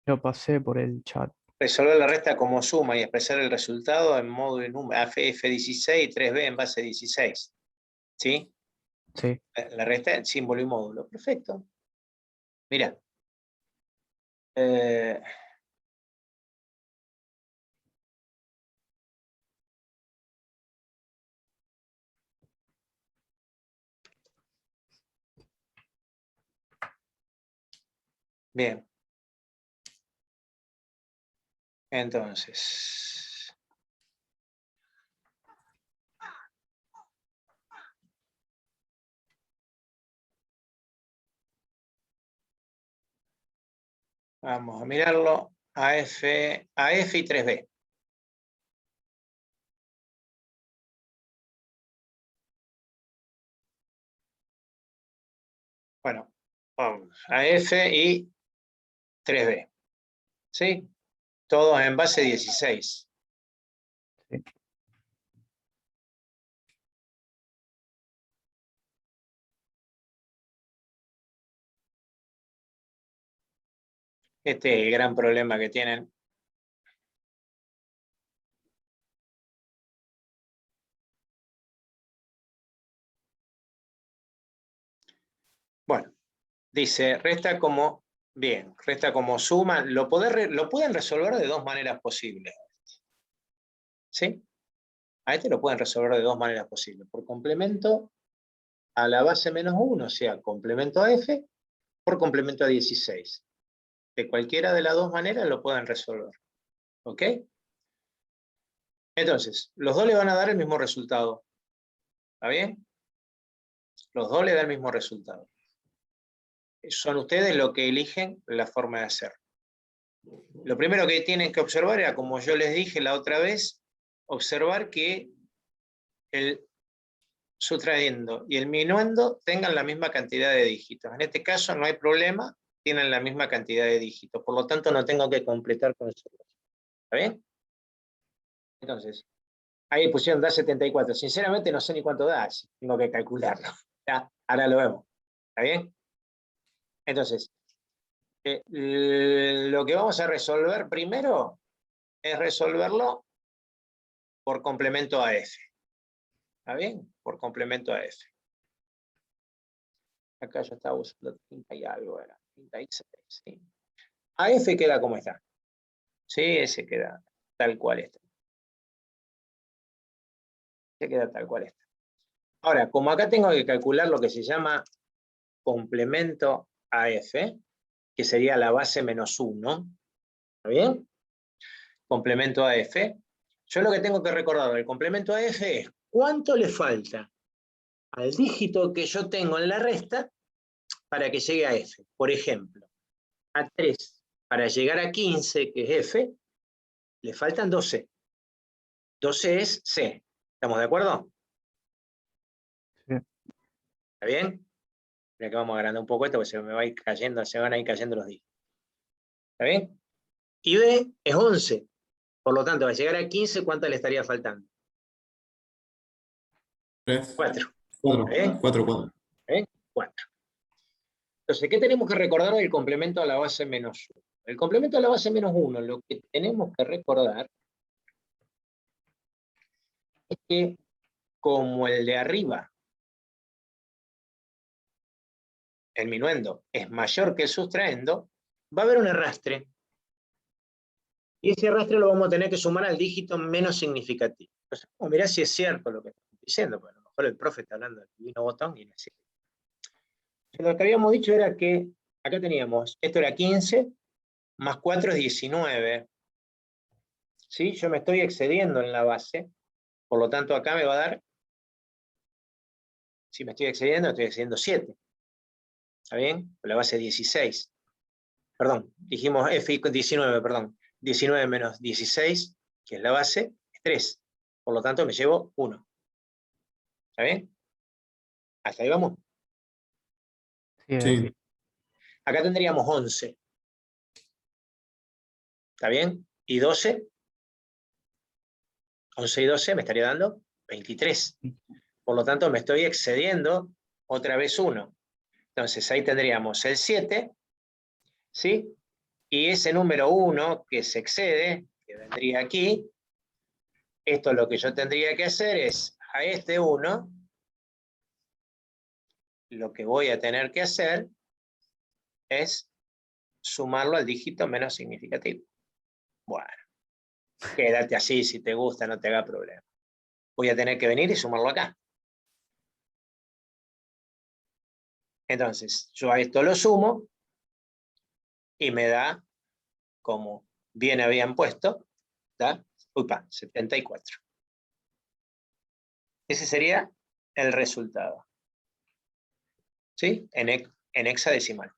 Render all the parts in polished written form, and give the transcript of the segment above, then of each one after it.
Lo pasé por el chat. Resolver la resta como suma y expresar el resultado en módulo y número F16 y 3B en base 16. ¿Sí? Sí. La resta en símbolo y módulo. Perfecto. Mira. Bien. Entonces. Vamos a mirarlo. AF y 3B. Bueno, vamos. AF y 3B. ¿Sí? Todos en base 16. Sí. Este es el gran problema que tienen. Bueno, dice, resta como, bien, resta como suma. Lo pueden resolver de dos maneras posibles. ¿Sí? A este lo pueden resolver de dos maneras posibles. Por complemento a la base menos 1, o sea, complemento a F, por complemento a 16. De cualquiera de las dos maneras lo pueden resolver. ¿Ok? Entonces, los dos le van a dar el mismo resultado. ¿Está bien? Los dos le dan el mismo resultado. Son ustedes los que eligen la forma de hacer. Lo primero que tienen que observar era, como yo les dije la otra vez, observar que el sustrayendo y el minuendo tengan la misma cantidad de dígitos. En este caso no hay problema, tienen la misma cantidad de dígitos, por lo tanto no tengo que completar con eso. ¿Está bien? Entonces, ahí pusieron da 74. Sinceramente no sé ni cuánto da, tengo que calcularlo. Ya, ahora lo vemos. ¿Está bien? Entonces, lo que vamos a resolver primero es resolverlo por complemento a F. ¿Está bien? Por complemento a F. Acá yo estaba usando 30 y algo, era 36. ¿Sí? A F queda como está. Sí, ese queda tal cual está. Se queda tal cual está. Ahora, como acá tengo que calcular lo que se llama complemento a F, que sería la base menos 1, ¿está bien? Complemento a F. Yo lo que tengo que recordar del complemento a F es cuánto le falta al dígito que yo tengo en la resta para que llegue a F. Por ejemplo, a 3 para llegar a 15, que es F, le faltan 12. 12 es C. ¿Estamos de acuerdo? Sí. ¿Está bien? Mira que vamos agrandando un poco esto, porque se me va a ir cayendo, se van a ir cayendo los dígitos. ¿Está bien? Y B es 11. Por lo tanto, al llegar a 15, ¿cuánto le estaría faltando? 3, 4. 4, ¿Está bien? 4, 4. ¿Está bien? 4. Entonces, ¿qué tenemos que recordar del complemento a la base menos 1? El complemento a la base menos 1, lo que tenemos que recordar es que, como el de arriba, el minuendo, es mayor que el sustraendo, va a haber un arrastre. Y ese arrastre lo vamos a tener que sumar al dígito menos significativo. Entonces, vamos a mirar si es cierto lo que estoy diciendo, porque a lo mejor el profe está hablando del divino botón y no es cierto. Lo que habíamos dicho era que acá teníamos, esto era 15, más 4 es 19. ¿Sí? Yo me estoy excediendo en la base, por lo tanto acá me va a dar, si me estoy excediendo 7. ¿Está bien? La base es 16. Perdón, dijimos F 19, perdón. 19 menos 16, que es la base, es 3. Por lo tanto me llevo 1. ¿Está bien? Hasta ahí vamos. Sí, Sí. Acá tendríamos 11. ¿Está bien? Y 12. 11 y 12 me estaría dando 23. Por lo tanto, me estoy excediendo otra vez 1. Entonces, ahí tendríamos el 7, ¿sí? Y ese número 1 que se excede, que vendría aquí, esto lo que yo tendría que hacer es, a este 1, lo que voy a tener que hacer es sumarlo al dígito menos significativo. Bueno, quédate así si te gusta, no te haga problema. Voy a tener que venir y sumarlo acá. Entonces, yo a esto lo sumo y me da, como bien habían puesto, da, 74. Ese sería el resultado. ¿Sí? En hexadecimal.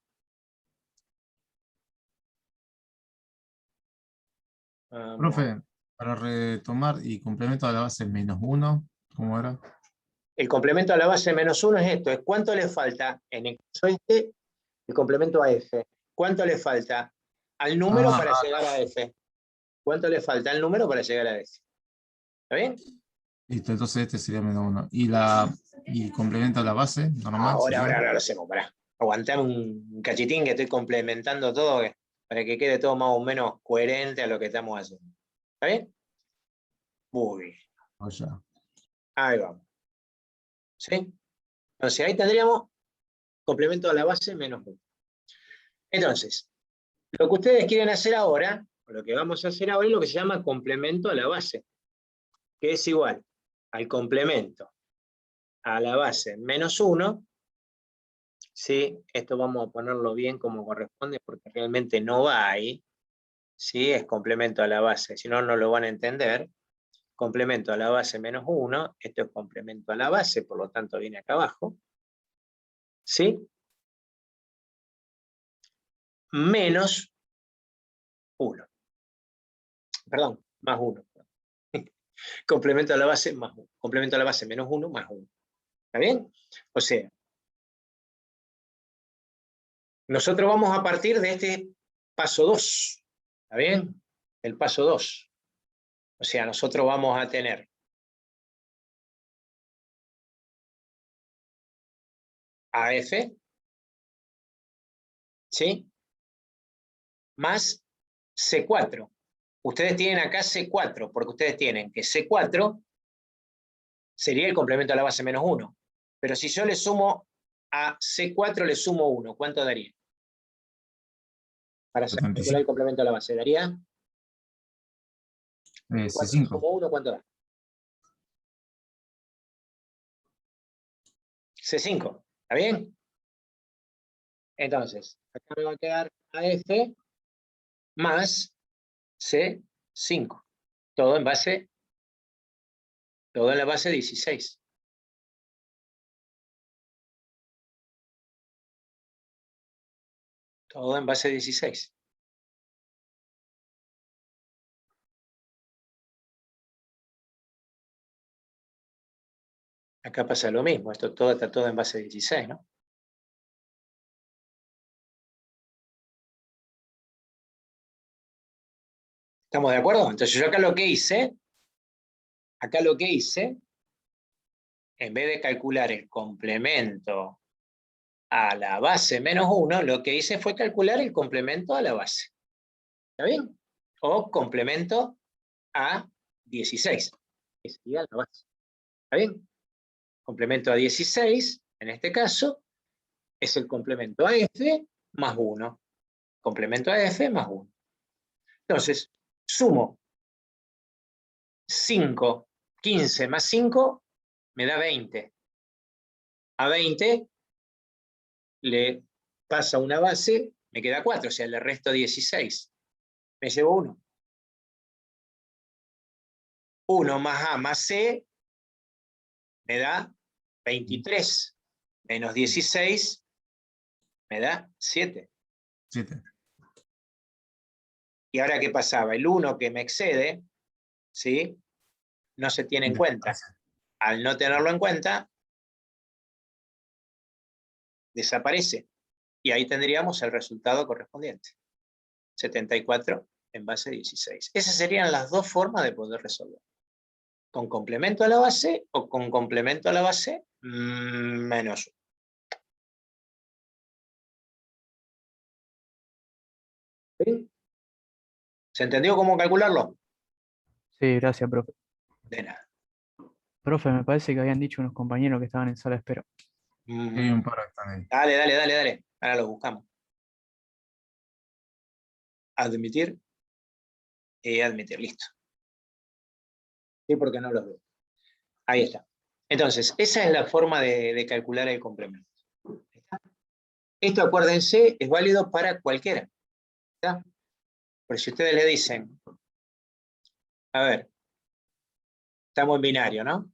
Profe, para retomar y complemento a la base -1, ¿cómo era? El complemento a la base -1 es esto, es cuánto le falta, en el caso este, el complemento a f. ¿Cuánto le falta al número para llegar a f? ¿Cuánto le falta al número para llegar a f? ¿Está bien? Listo, entonces este sería -1. Y complemento a la base, normal. Ahora lo hacemos, pará. Aguantame un cachitín que estoy complementando todo para que quede todo más o menos coherente a lo que estamos haciendo. ¿Está bien? Muy bien. Ya. Ahí vamos. ¿Sí? Entonces ahí tendríamos complemento a la base -1. Entonces, lo que ustedes quieren hacer ahora, o lo que vamos a hacer ahora, es lo que se llama complemento a la base, que es igual al complemento a la base -1, ¿sí? Esto vamos a ponerlo bien como corresponde, porque realmente no va ahí, ¿sí? Es complemento a la base, si no, no lo van a entender. Complemento a la base -1, esto es complemento a la base, por lo tanto viene acá abajo, ¿sí? Menos 1. Perdón, más 1. Complemento a la base más 1. Complemento a la base -1 más 1. ¿Está bien? O sea, nosotros vamos a partir de este paso 2. ¿Está bien? El paso 2. O sea, nosotros vamos a tener AF, ¿sí? Más C4. Ustedes tienen acá C4, porque ustedes tienen que C4 sería el complemento a la base -1. Pero si yo le sumo a C4, le sumo 1, ¿cuánto daría? Para calcular el complemento a la base, ¿daría? C4 sumo 1, ¿cuánto da? C5, ¿está bien? Entonces, acá me va a quedar AF más C5. Todo en la base 16. Todo en base 16. Acá pasa lo mismo, esto todo está todo en base 16, ¿no? ¿Estamos de acuerdo? Entonces yo acá lo que hice, en vez de calcular el complemento a la base -1, lo que hice fue calcular el complemento a la base. ¿Está bien? O complemento a 16, que sería la base. ¿Está bien? Complemento a 16, en este caso, es el complemento a f más 1. Complemento a f más 1. Entonces, sumo 5, 15 más 5 me da 20. A 20 le pasa una base, me queda 4, o sea, le resto 16. Me llevo 1. 1 más A más C me da 23. Menos 16 me da 7. 7. Y ahora, ¿qué pasaba? El 1 que me excede, ¿sí? No se tiene en cuenta. Al no tenerlo en cuenta, desaparece. Y ahí tendríamos el resultado correspondiente. 74 en base 16. Esas serían las dos formas de poder resolver. Con complemento a la base o con complemento a la base menos 1. ¿Sí? ¿Se entendió cómo calcularlo? Sí, gracias, profe. De nada. Profe, me parece que habían dicho unos compañeros que estaban en sala de espera. Hay un par que están ahí. Dale, dale, dale, dale. Ahora lo buscamos. Admitir y admitir. Listo. Sí, porque no los veo. Ahí está. Entonces, esa es la forma de calcular el complemento. Esto, acuérdense, es válido para cualquiera. ¿Está? Pero si ustedes le dicen, a ver, estamos en binario, ¿no?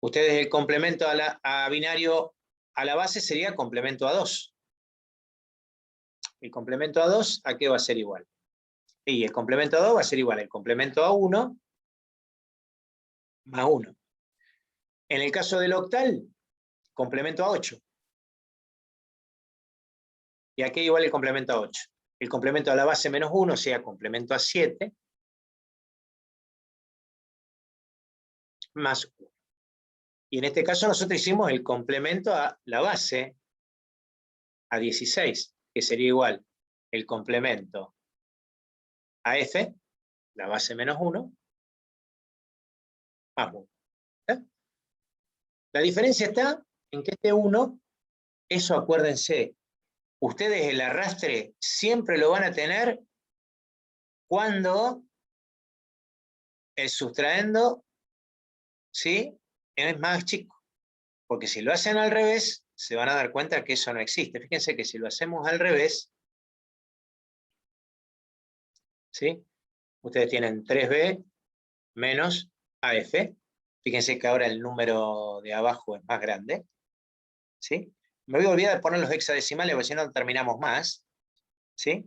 Ustedes el complemento a binario a la base sería complemento a 2. El complemento a 2, ¿a qué va a ser igual? Y el complemento a 2 va a ser igual al complemento a 1 más 1. En el caso del octal, complemento a 8. ¿Y a qué igual el complemento a 8? El complemento a la base menos 1, o sea, complemento a 7, más 1. Y en este caso nosotros hicimos el complemento a la base a 16, que sería igual el complemento a f, la base menos 1, más 1. ¿Eh? La diferencia está en que este 1, eso acuérdense, ustedes el arrastre siempre lo van a tener cuando el sustraendo, ¿sí?, es más chico. Porque si lo hacen al revés, se van a dar cuenta que eso no existe. Fíjense que si lo hacemos al revés, ¿sí?, ustedes tienen 3b menos AF. Fíjense que ahora el número de abajo es más grande. ¿Sí? Me voy a olvidar de poner los hexadecimales porque si no terminamos más. ¿Sí?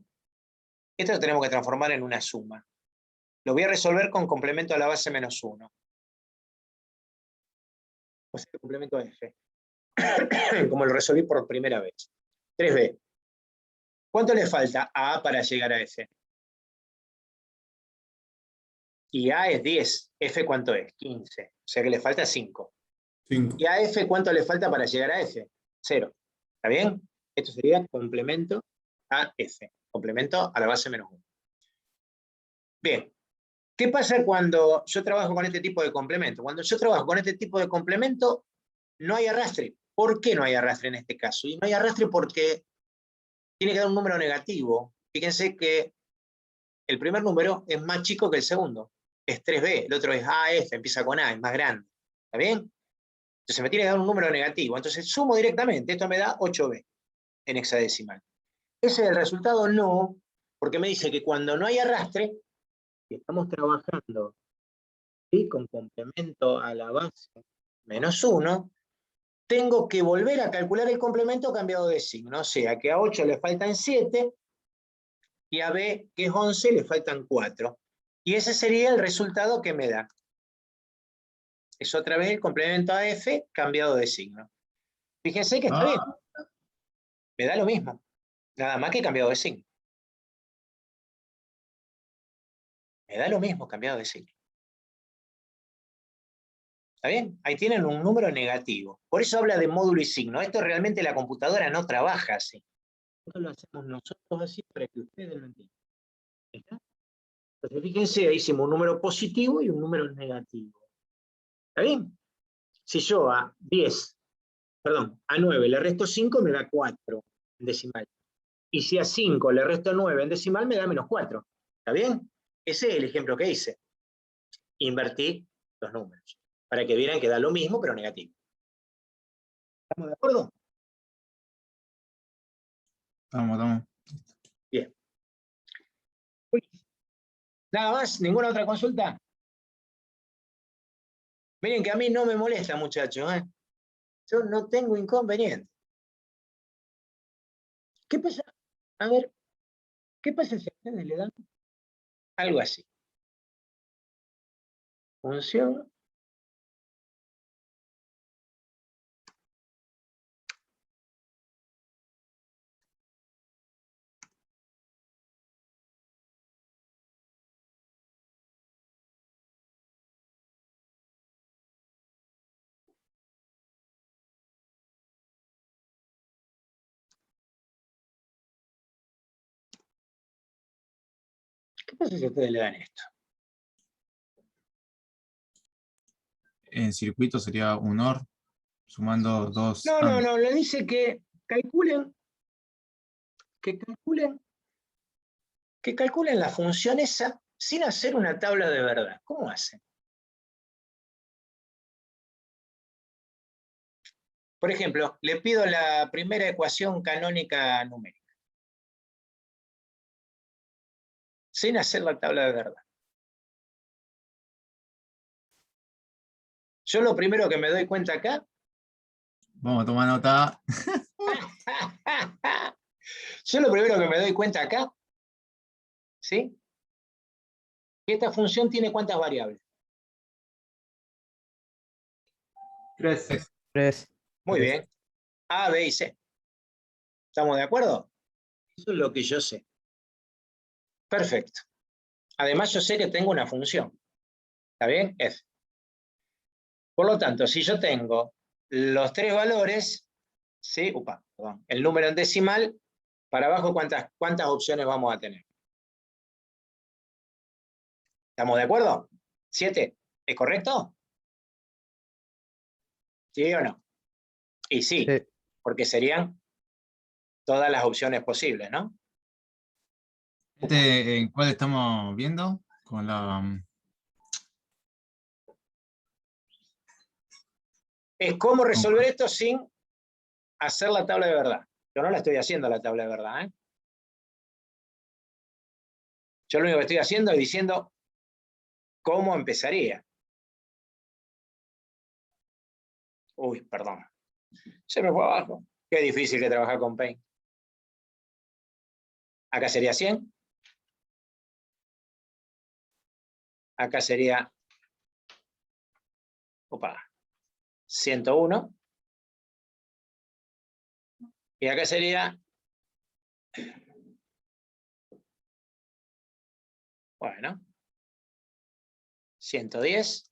Esto lo tenemos que transformar en una suma. Lo voy a resolver con complemento a la base menos 1. O sea, complemento a F. Como lo resolví por primera vez. 3b. ¿Cuánto le falta a A para llegar a F? Y A es 10. F, ¿cuánto es? 15. O sea que le falta 5. 5. ¿Y a F cuánto le falta para llegar a F? 0. ¿Está bien? Esto sería complemento a F. Complemento a la base menos 1. Bien. ¿Qué pasa cuando yo trabajo con este tipo de complemento? Cuando yo trabajo con este tipo de complemento, no hay arrastre. ¿Por qué no hay arrastre en este caso? Y no hay arrastre porque tiene que dar un número negativo. Fíjense que el primer número es más chico que el segundo. Es 3b, el otro es AF, empieza con A, es más grande. ¿Está bien? Entonces me tiene que dar un número negativo. Entonces sumo directamente, esto me da 8b en hexadecimal. ¿Ese es el resultado? No, porque me dice que cuando no hay arrastre, y estamos trabajando, ¿sí?, con complemento a la base menos 1, tengo que volver a calcular el complemento cambiado de signo. O sea, que a 8 le faltan 7 y a B, que es 11, le faltan 4. Y ese sería el resultado que me da. Es otra vez el complemento a F cambiado de signo. Fíjense que está bien. Me da lo mismo. Nada más que cambiado de signo. Me da lo mismo cambiado de signo. ¿Está bien? Ahí tienen un número negativo. Por eso habla de módulo y signo. Esto realmente la computadora no trabaja así. Esto lo hacemos nosotros así para que ustedes lo entiendan. ¿Está? Entonces fíjense, ahí hicimos un número positivo y un número negativo. ¿Está bien? Si yo a 9 le resto 5 me da 4 en decimal. Y si a 5 le resto 9 en decimal me da menos 4. ¿Está bien? Ese es el ejemplo que hice. Invertí los números. Para que vieran que da lo mismo pero negativo. ¿Estamos de acuerdo? Estamos. Bien. Nada más, ninguna otra consulta. Miren que a mí no me molesta, muchachos, ¿eh? Yo no tengo inconveniente. ¿Qué pasa? A ver, ¿qué pasa si a ustedes le dan algo así? Función. ¿Qué pasa si ustedes le dan esto? En circuito sería un OR, sumando dos No, AND. le dice que calculen la función esa sin hacer una tabla de verdad. ¿Cómo hacen? Por ejemplo, le pido la primera ecuación canónica numérica, sin hacer la tabla de verdad. Yo lo primero que me doy cuenta acá... Vamos a tomar nota. Yo lo primero que me doy cuenta acá, ¿sí? Que esta función tiene ¿cuántas variables? 3. 3. Muy bien. A, B y C. ¿Estamos de acuerdo? Eso es lo que yo sé. Perfecto. Además yo sé que tengo una función. ¿Está bien? F. Por lo tanto, si yo tengo los tres valores, ¿sí? Perdón, el número en decimal, para abajo, ¿cuántas opciones vamos a tener? ¿Estamos de acuerdo? 7. ¿Es correcto? ¿Sí o no? Y sí, Sí. porque serían todas las opciones posibles, ¿no? ¿En cuál estamos viendo? Con la... Es cómo resolver esto sin hacer la tabla de verdad. Yo no la estoy haciendo la tabla de verdad, ¿eh? Yo lo único que estoy haciendo es diciendo cómo empezaría. Uy, perdón. Se me fue abajo. Qué difícil que trabajar con Paint. Acá sería 100. Acá sería 101. Y acá sería, bueno, 110.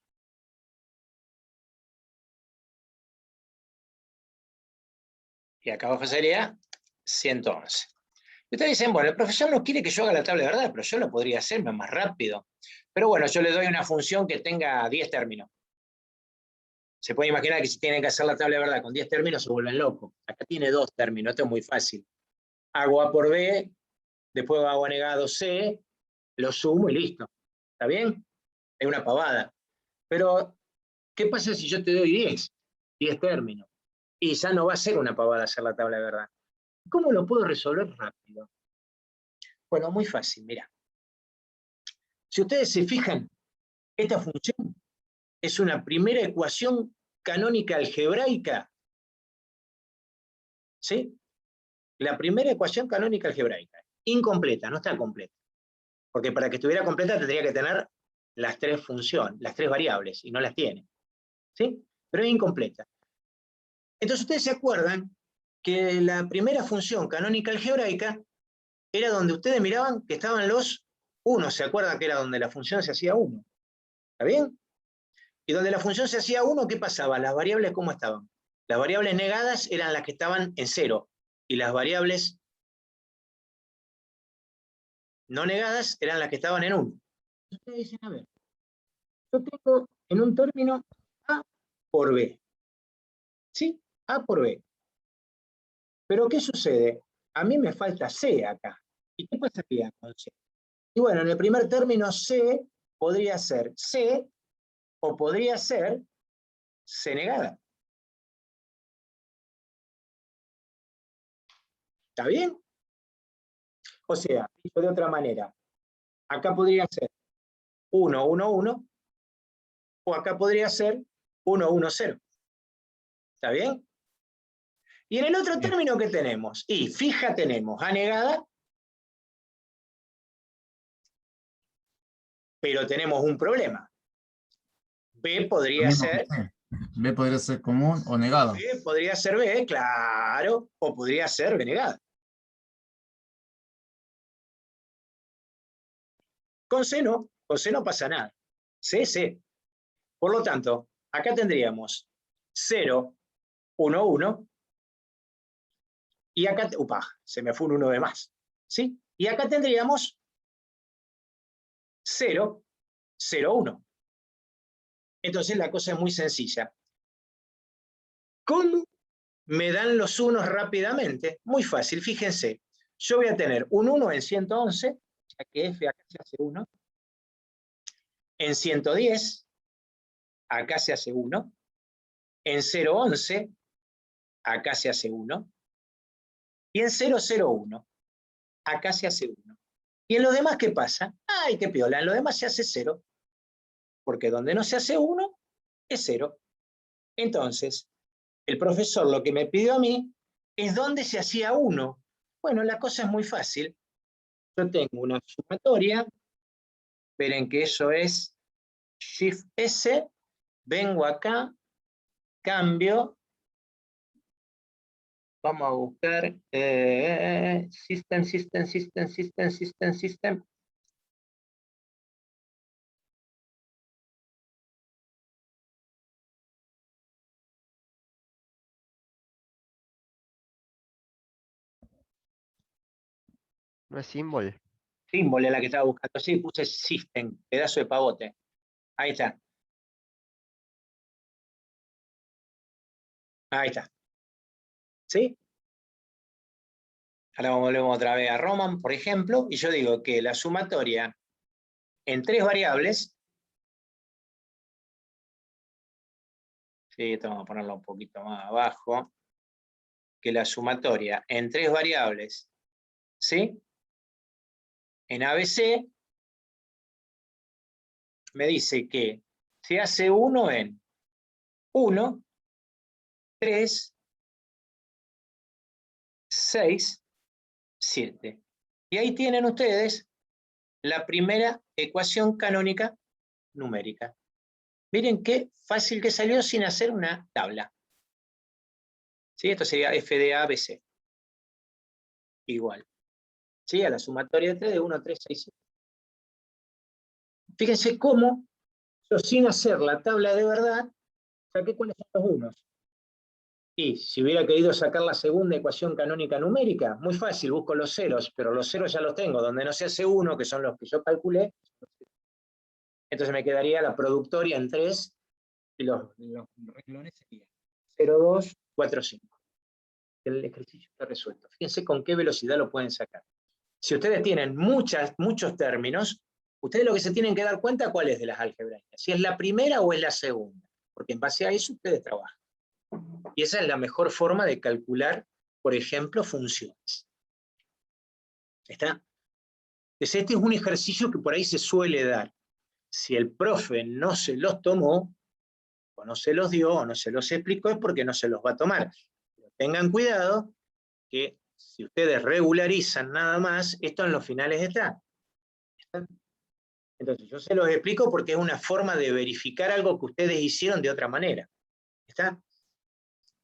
Y acá abajo sería 111. Y ustedes dicen, bueno, el profesor no quiere que yo haga la tabla de verdad, pero yo lo podría hacer más rápido. Pero bueno, yo le doy una función que tenga 10 términos. Se puede imaginar que si tienen que hacer la tabla de verdad con 10 términos se vuelven locos. Acá tiene 2 términos, esto es muy fácil. Hago A por B, después hago A negado C, lo sumo y listo. ¿Está bien? Es una pavada. Pero, ¿qué pasa si yo te doy 10? 10 términos. Y ya no va a ser una pavada hacer la tabla de verdad. ¿Cómo lo puedo resolver rápido? Bueno, muy fácil, mira. Si ustedes se fijan, esta función es una primera ecuación canónica algebraica. ¿Sí? La primera ecuación canónica algebraica. Incompleta, no está completa. Porque para que estuviera completa tendría que tener las tres funciones, las tres variables, y no las tiene. ¿Sí? Pero es incompleta. Entonces ustedes se acuerdan que la primera función canónica algebraica era donde ustedes miraban que estaban los 1. ¿Se acuerdan que era donde la función se hacía 1? ¿Está bien? Y donde la función se hacía 1, ¿qué pasaba? Las variables, ¿cómo estaban? Las variables negadas eran las que estaban en 0. Y las variables no negadas eran las que estaban en 1. Ustedes dicen, a ver, yo tengo en un término A por B. ¿Sí? A por B. Pero ¿qué sucede? A mí me falta C acá. ¿Y qué pasaría con C? Y bueno, en el primer término C podría ser C o podría ser C negada. ¿Está bien? O sea, dicho de otra manera, acá podría ser 1, 1, 1, o acá podría ser 1, 1, 0. ¿Está bien? Y en el otro término, ¿qué tenemos? Y fija tenemos A negada, pero tenemos un problema. B podría ser... B podría ser común o negado. B podría ser B, claro, o podría ser B negada. Con C no pasa nada. C, C. Por lo tanto, acá tendríamos 0, 1, 1, y acá, se me fue un 1 de más, ¿sí? Y acá tendríamos 0, 0, 1. Entonces la cosa es muy sencilla. ¿Cómo me dan los unos rápidamente? Muy fácil, fíjense. Yo voy a tener un 1 en 111, ya que F acá se hace 1. En 110, acá se hace 1. En 011, acá se hace 1. Y en 001, acá se hace 1. ¿Y en los demás qué pasa? ¡Ay, qué piola! En los demás se hace 0. Porque donde no se hace 1, es 0. Entonces, el profesor lo que me pidió a mí es dónde se hacía 1. Bueno, la cosa es muy fácil. Yo tengo una sumatoria. Esperen que eso es Shift S. Vengo acá, cambio. Vamos a buscar System. No es symbol. Símbolo es la que estaba buscando. Sí, puse System, pedazo de pavote. Ahí está. Ahí está. ¿Sí? Ahora volvemos otra vez a Roman, por ejemplo, y yo digo que la sumatoria en 3 variables, sí, esto vamos a ponerlo un poquito más abajo, que la sumatoria en 3 variables, ¿sí? En ABC, me dice que se hace 1 en 1, 3, 6, 7. Y ahí tienen ustedes la primera ecuación canónica numérica. Miren qué fácil que salió sin hacer una tabla. ¿Sí? Esto sería f de a, bc. Igual. ¿Sí? A la sumatoria de 3 de 1, 3, 6, 7. Fíjense cómo yo sin hacer la tabla de verdad saqué cuáles son los unos. Y si hubiera querido sacar la segunda ecuación canónica numérica, muy fácil, busco los ceros, pero los ceros ya los tengo, donde no se hace 1, que son los que yo calculé. Entonces me quedaría la productoria en 3, y los renglones serían 0, 2, 4, 5. El ejercicio está resuelto. Fíjense con qué velocidad lo pueden sacar. Si ustedes tienen muchos términos, ustedes lo que se tienen que dar cuenta cuál es de las álgebras, si es la primera o es la segunda, porque en base a eso ustedes trabajan. Y esa es la mejor forma de calcular, por ejemplo, funciones. ¿Está? Entonces este es un ejercicio que por ahí se suele dar. Si el profe no se los tomó, o no se los dio, o no se los explicó, es porque no se los va a tomar. Pero tengan cuidado que si ustedes regularizan nada más, esto en los finales está. Entonces yo se los explico porque es una forma de verificar algo que ustedes hicieron de otra manera. ¿Está?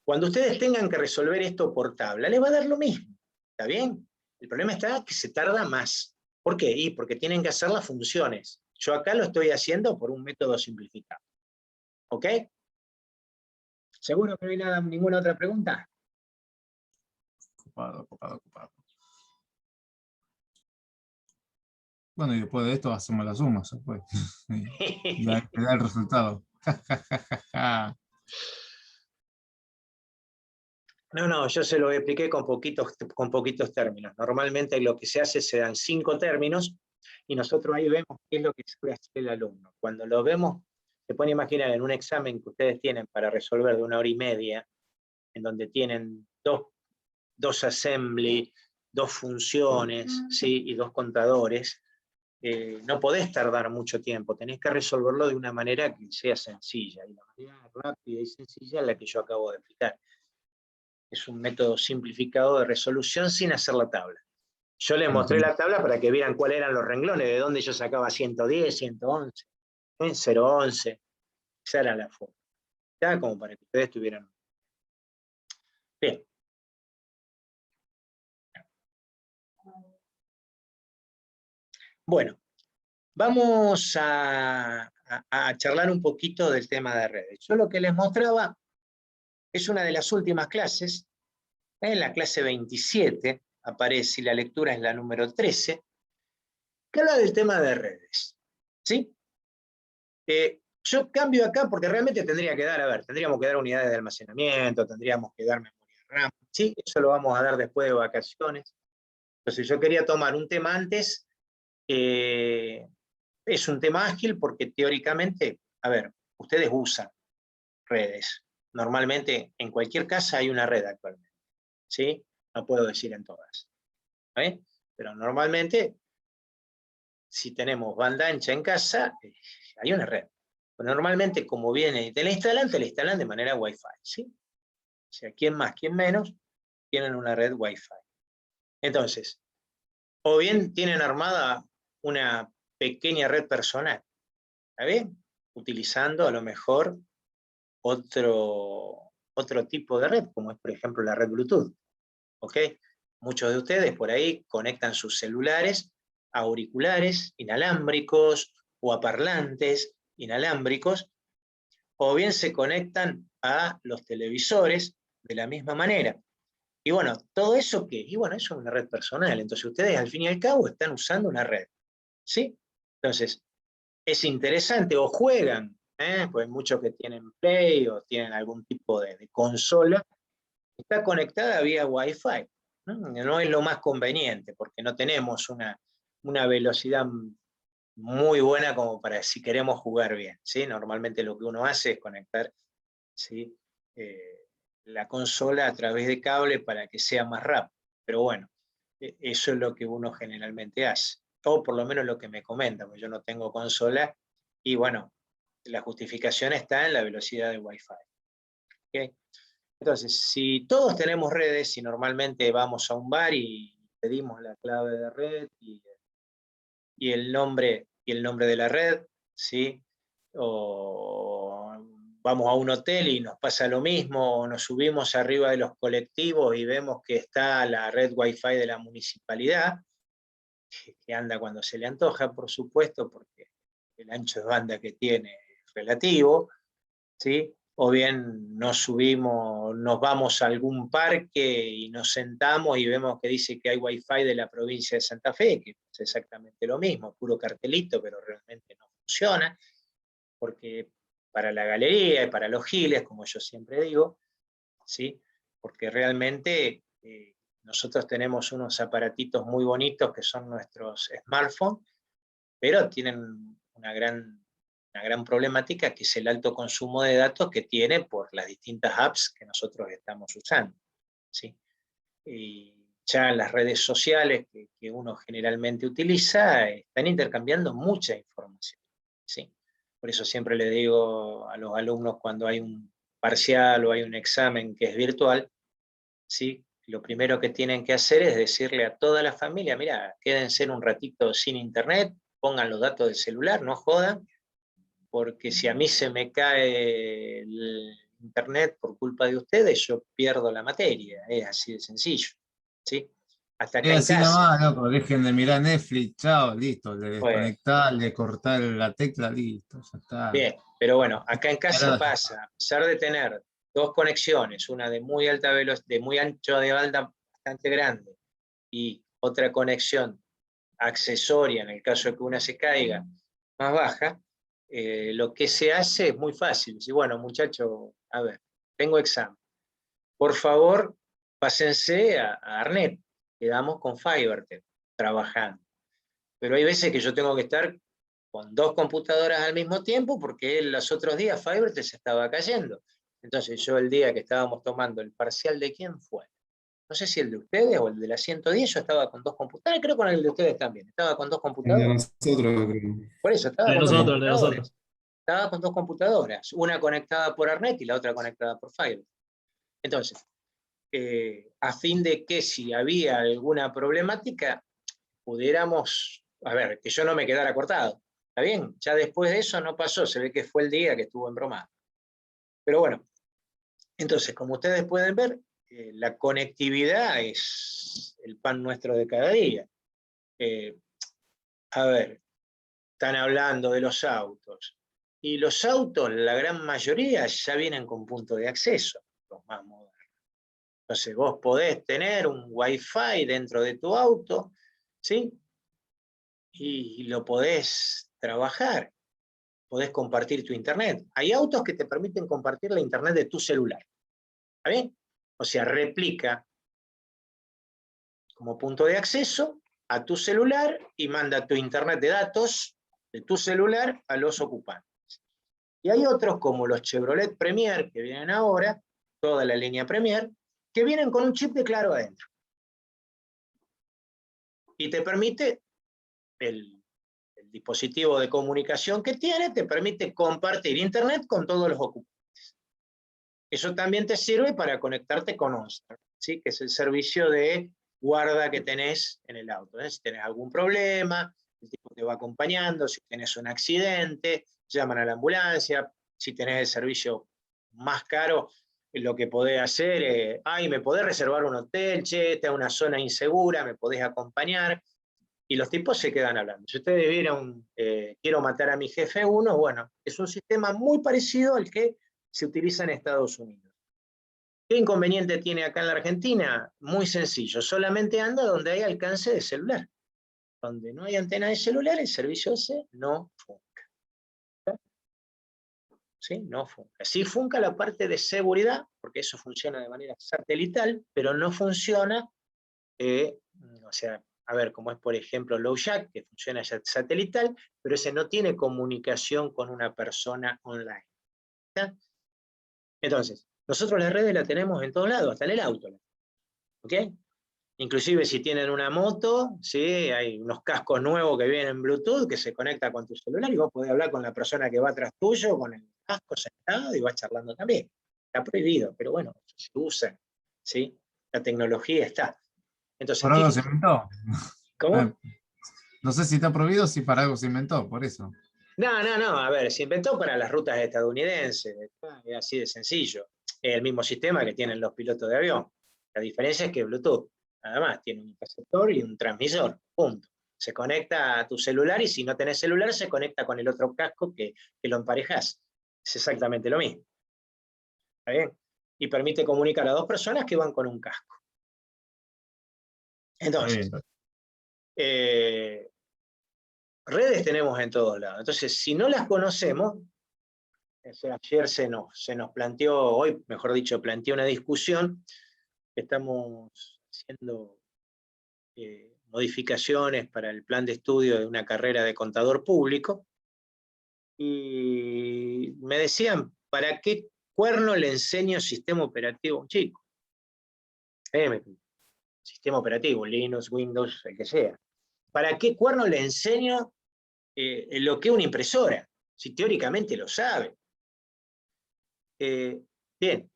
Cuando ustedes tengan que resolver esto por tabla, les va a dar lo mismo. ¿Está bien? El problema está que se tarda más. ¿Por qué? Y porque tienen que hacer las funciones. Yo acá lo estoy haciendo por un método simplificado. ¿Ok? ¿Seguro que no hay ninguna otra pregunta? Ocupado. Bueno, y después de esto hacemos las sumas, pues. Y ahí te da el resultado. No, yo se lo expliqué con poquitos términos. Normalmente lo que se hace se dan 5 términos y nosotros ahí vemos qué es lo que suele hacer el alumno. Cuando lo vemos, se pueden imaginar en un examen que ustedes tienen para resolver de 1 hora y media, en donde tienen dos assembly, 2 funciones, ¿sí? Y 2 contadores, no podés tardar mucho tiempo, tenés que resolverlo de una manera que sea sencilla, y la manera rápida y sencilla es la que yo acabo de explicar. Es un método simplificado de resolución sin hacer la tabla. Yo les mostré la tabla para que vieran cuáles eran los renglones, de dónde yo sacaba 110, 111, 011, esa era la forma. Ya como para que ustedes tuvieran. Bien. Bueno, vamos a charlar un poquito del tema de redes. Yo lo que les mostraba es una de las últimas clases, en la clase 27, aparece, y la lectura es la número 13, que habla del tema de redes. ¿Sí? Yo cambio acá porque realmente tendría que dar, a ver, tendríamos que dar unidades de almacenamiento, tendríamos que dar memoria RAM, ¿sí? Eso lo vamos a dar después de vacaciones. Entonces yo quería tomar un tema antes, es un tema ágil porque teóricamente, a ver, ustedes usan redes. Normalmente en cualquier casa hay una red actualmente, ¿sí? No puedo decir en todas, ¿eh? Pero normalmente, si tenemos banda ancha en casa, hay una red. Normalmente, como viene y te la instalan de manera Wi-Fi, ¿sí? O sea, quién más, quién menos, tienen una red Wi-Fi. Entonces, o bien tienen armada una pequeña red personal, ¿está bien? Utilizando a lo mejor otro tipo de red, como es por ejemplo la red Bluetooth, ¿ok? Muchos de ustedes por ahí conectan sus celulares a auriculares inalámbricos o a parlantes inalámbricos, o bien se conectan a los televisores de la misma manera. Y bueno, ¿todo eso qué? Y bueno, eso es una red personal, entonces ustedes al fin y al cabo están usando una red, ¿sí? Entonces, es interesante, o juegan, pues muchos que tienen Play o tienen algún tipo de consola, está conectada vía Wi-Fi. No es lo más conveniente, porque no tenemos una velocidad muy buena como para si queremos jugar bien, ¿sí? Normalmente lo que uno hace es conectar, ¿sí? La consola a través de cable para que sea más rápido. Pero bueno, eso es lo que uno generalmente hace. O por lo menos lo que me comenta, porque yo no tengo consola, y bueno, la justificación está en la velocidad de Wi-Fi. ¿Okay? Entonces, si todos tenemos redes, si normalmente vamos a un bar y pedimos la clave de red y el nombre de la red, ¿sí? O vamos a un hotel y nos pasa lo mismo, o nos subimos arriba de los colectivos y vemos que está la red Wi-Fi de la municipalidad, que anda cuando se le antoja, por supuesto, porque el ancho de banda que tiene es relativo, ¿sí? O bien nos subimos, nos vamos a algún parque y nos sentamos y vemos que dice que hay Wi-Fi de la provincia de Santa Fe, que es exactamente lo mismo, puro cartelito, pero realmente no funciona, porque para la galería y para los giles, como yo siempre digo, ¿sí? Porque realmente nosotros tenemos unos aparatitos muy bonitos que son nuestros smartphones, pero tienen una gran problemática, que es el alto consumo de datos que tiene por las distintas apps que nosotros estamos usando, ¿sí? Y ya las redes sociales que uno generalmente utiliza están intercambiando mucha información, ¿sí? Por eso siempre le digo a los alumnos cuando hay un parcial o hay un examen que es virtual, ¿sí? Lo primero que tienen que hacer es decirle a toda la familia, mira, quédense un ratito sin internet, pongan los datos del celular, no jodan, porque si a mí se me cae el internet por culpa de ustedes, yo pierdo la materia, es así de sencillo, ¿sí? Hasta acá Es en así casa. nomás, loco, dejen de mirar Netflix, chao, listo, le Pues, desconectar, le cortar la tecla, listo, ya está. bien, pero bueno, acá en casa pasa, a pesar de tener dos conexiones, una de muy alta velocidad, de muy ancho de banda bastante grande, y otra conexión accesoria, en el caso de que una se caiga, más baja, lo que se hace es muy fácil. Si, bueno, muchachos, a ver, tengo examen. Por favor, pásense a Arnet. Quedamos con Fivertel, trabajando. Pero hay veces que yo tengo que estar con dos computadoras al mismo tiempo porque los otros días Fivertel se estaba cayendo. Entonces yo el día que estábamos tomando el parcial de quién fue, no sé si el de ustedes o el de la 110, yo estaba con dos computadoras, creo con el de ustedes también, estaba con dos El de computadoras. nosotros, creo. Por eso, estaba El de con dos nosotros, el de computadoras. nosotros. Estaba con dos computadoras, una conectada por Arnet y la otra conectada por Fivertel. Entonces, a fin de que si había alguna problemática, pudiéramos, a ver, que yo no me quedara cortado. ¿Está bien? Ya después de eso no pasó, se ve que fue el día que estuvo embromado. Pero bueno, entonces, como ustedes pueden ver, la conectividad es el pan nuestro de cada día. A ver, están hablando de los autos. Y los autos, la gran mayoría, ya vienen con punto de acceso, los más modernos. Entonces vos podés tener un Wi-Fi dentro de tu auto, ¿sí? Y lo podés trabajar, podés compartir tu internet. Hay autos que te permiten compartir la internet de tu celular. ¿Está bien? O sea, replica como punto de acceso a tu celular y manda tu internet de datos de tu celular a los ocupantes. Y hay otros como los Chevrolet Premier que vienen ahora, toda la línea Premier, que vienen con un chip de Claro adentro. Y te permite, el dispositivo de comunicación que tiene, te permite compartir internet con todos los ocupantes. Eso también te sirve para conectarte con OnStar, ¿sí? Que es el servicio de guarda que tenés en el auto. Si tenés algún problema, el tipo te va acompañando, si tenés un accidente, llaman a la ambulancia, si tenés el servicio más caro, lo que podés hacer es, me podés reservar un hotel, che, está en una zona insegura, me podés acompañar, y los tipos se quedan hablando. Si ustedes vieron Quiero matar a mi jefe 1, bueno, es un sistema muy parecido al que se utiliza en Estados Unidos. ¿Qué inconveniente tiene acá en la Argentina? Muy sencillo, solamente anda donde hay alcance de celular. Donde no hay antena de celular, el servicio ese no funca. ¿Sí? No funca. Sí funca la parte de seguridad, porque eso funciona de manera satelital, pero no funciona, o sea, a ver, como es por ejemplo LowJack, que funciona satelital, pero ese no tiene comunicación con una persona online. ¿Está? Entonces, nosotros las redes las tenemos en todos lados, hasta en el auto. ¿Ok? Inclusive si tienen una moto, ¿sí? Hay unos cascos nuevos que vienen en Bluetooth que se conecta con tu celular y vos podés hablar con la persona que va atrás tuyo con el casco sentado y vas charlando también. Está prohibido, pero bueno, se usa, ¿sí? La tecnología está. Entonces, Por algo se inventó. ¿cómo? No sé si está prohibido, si para algo se inventó, por eso. No, a ver, se inventó para las rutas estadounidenses, es así de sencillo. Es el mismo sistema que tienen los pilotos de avión. La diferencia es que Bluetooth, nada más, tiene un receptor y un transmisor, punto. Se conecta a tu celular y si no tenés celular se conecta con el otro casco que lo emparejás. Es exactamente lo mismo. ¿Está bien? Y permite comunicar a dos personas que van con un casco. Entonces, redes tenemos en todos lados. Entonces, si no las conocemos, ayer se nos planteó, hoy, mejor dicho, planteó una discusión, estamos haciendo modificaciones para el plan de estudio de una carrera de contador público, y me decían, ¿para qué cuerno le enseño sistema operativo a un chico? Sistema operativo, Linux, Windows, el que sea. ¿Para qué cuerno le enseño lo que es una impresora? Si teóricamente lo sabe. Bien,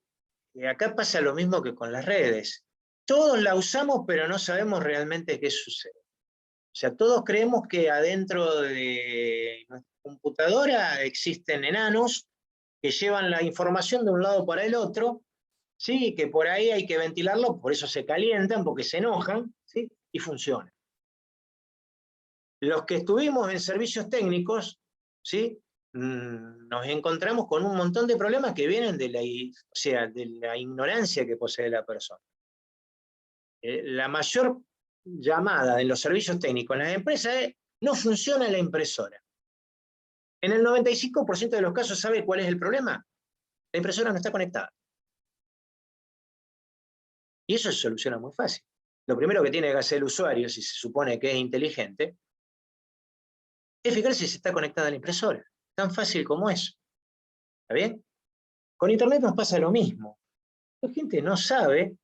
acá pasa lo mismo que con las redes. Todos la usamos, pero no sabemos realmente qué sucede. O sea, todos creemos que adentro de nuestra computadora existen enanos que llevan la información de un lado para el otro, ¿sí? Que por ahí hay que ventilarlo, por eso se calientan, porque se enojan, ¿sí? Y funciona. Los que estuvimos en servicios técnicos, ¿sí? Nos encontramos con un montón de problemas que vienen de la ignorancia que posee la persona. La mayor llamada en los servicios técnicos en las empresas es: no funciona la impresora. En el 95% de los casos, ¿sabe cuál es el problema? La impresora no está conectada. Y eso se soluciona muy fácil. Lo primero que tiene que hacer el usuario, si se supone que es inteligente, es fijarse si está conectada a la impresora. Tan fácil como eso. ¿Está bien? Con Internet nos pasa lo mismo. La gente no sabe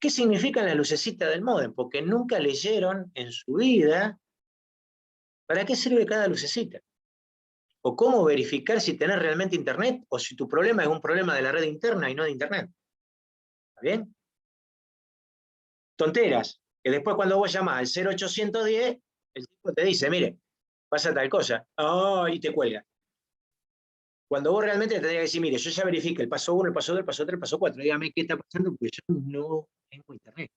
qué significan las lucecitas del módem, porque nunca leyeron en su vida para qué sirve cada lucecita. O cómo verificar si tenés realmente Internet, o si tu problema es un problema de la red interna y no de Internet. ¿Está bien? Tonteras, que después cuando vos llamás al 0810, el tipo te dice, mire, pasa tal cosa, y te cuelga. Cuando vos realmente tendrías que decir, mire, yo ya verifiqué el paso 1, el paso 2, el paso 3, el paso 4, dígame qué está pasando, porque yo no tengo Internet.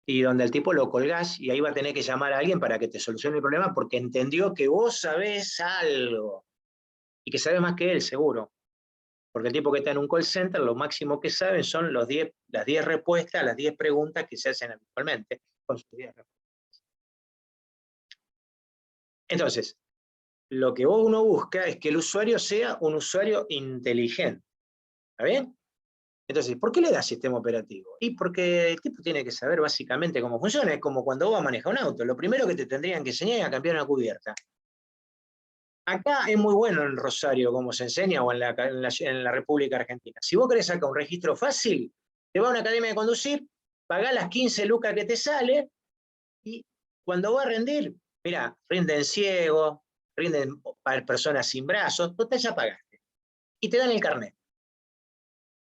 Y donde al tipo lo colgás, y ahí va a tener que llamar a alguien para que te solucione el problema, porque entendió que vos sabés algo, y que sabés más que él, seguro. Porque el tipo que está en un call center, lo máximo que saben son las 10 respuestas a las 10 preguntas que se hacen habitualmente, con sus 10 respuestas. Entonces, lo que uno busca es que el usuario sea un usuario inteligente. ¿Está bien? Entonces, ¿por qué le da sistema operativo? Y porque el tipo tiene que saber básicamente cómo funciona. Es como cuando vos manejas un auto. Lo primero que te tendrían que enseñar es a cambiar una cubierta. Acá es muy bueno en Rosario, como se enseña, o en la República Argentina. Si vos querés sacar un registro fácil, te vas a una academia de conducir, pagás las 15 lucas que te sale, y cuando vas a rendir, mira, rinden ciegos, rinden para personas sin brazos, total ya pagaste. Y te dan el carnet.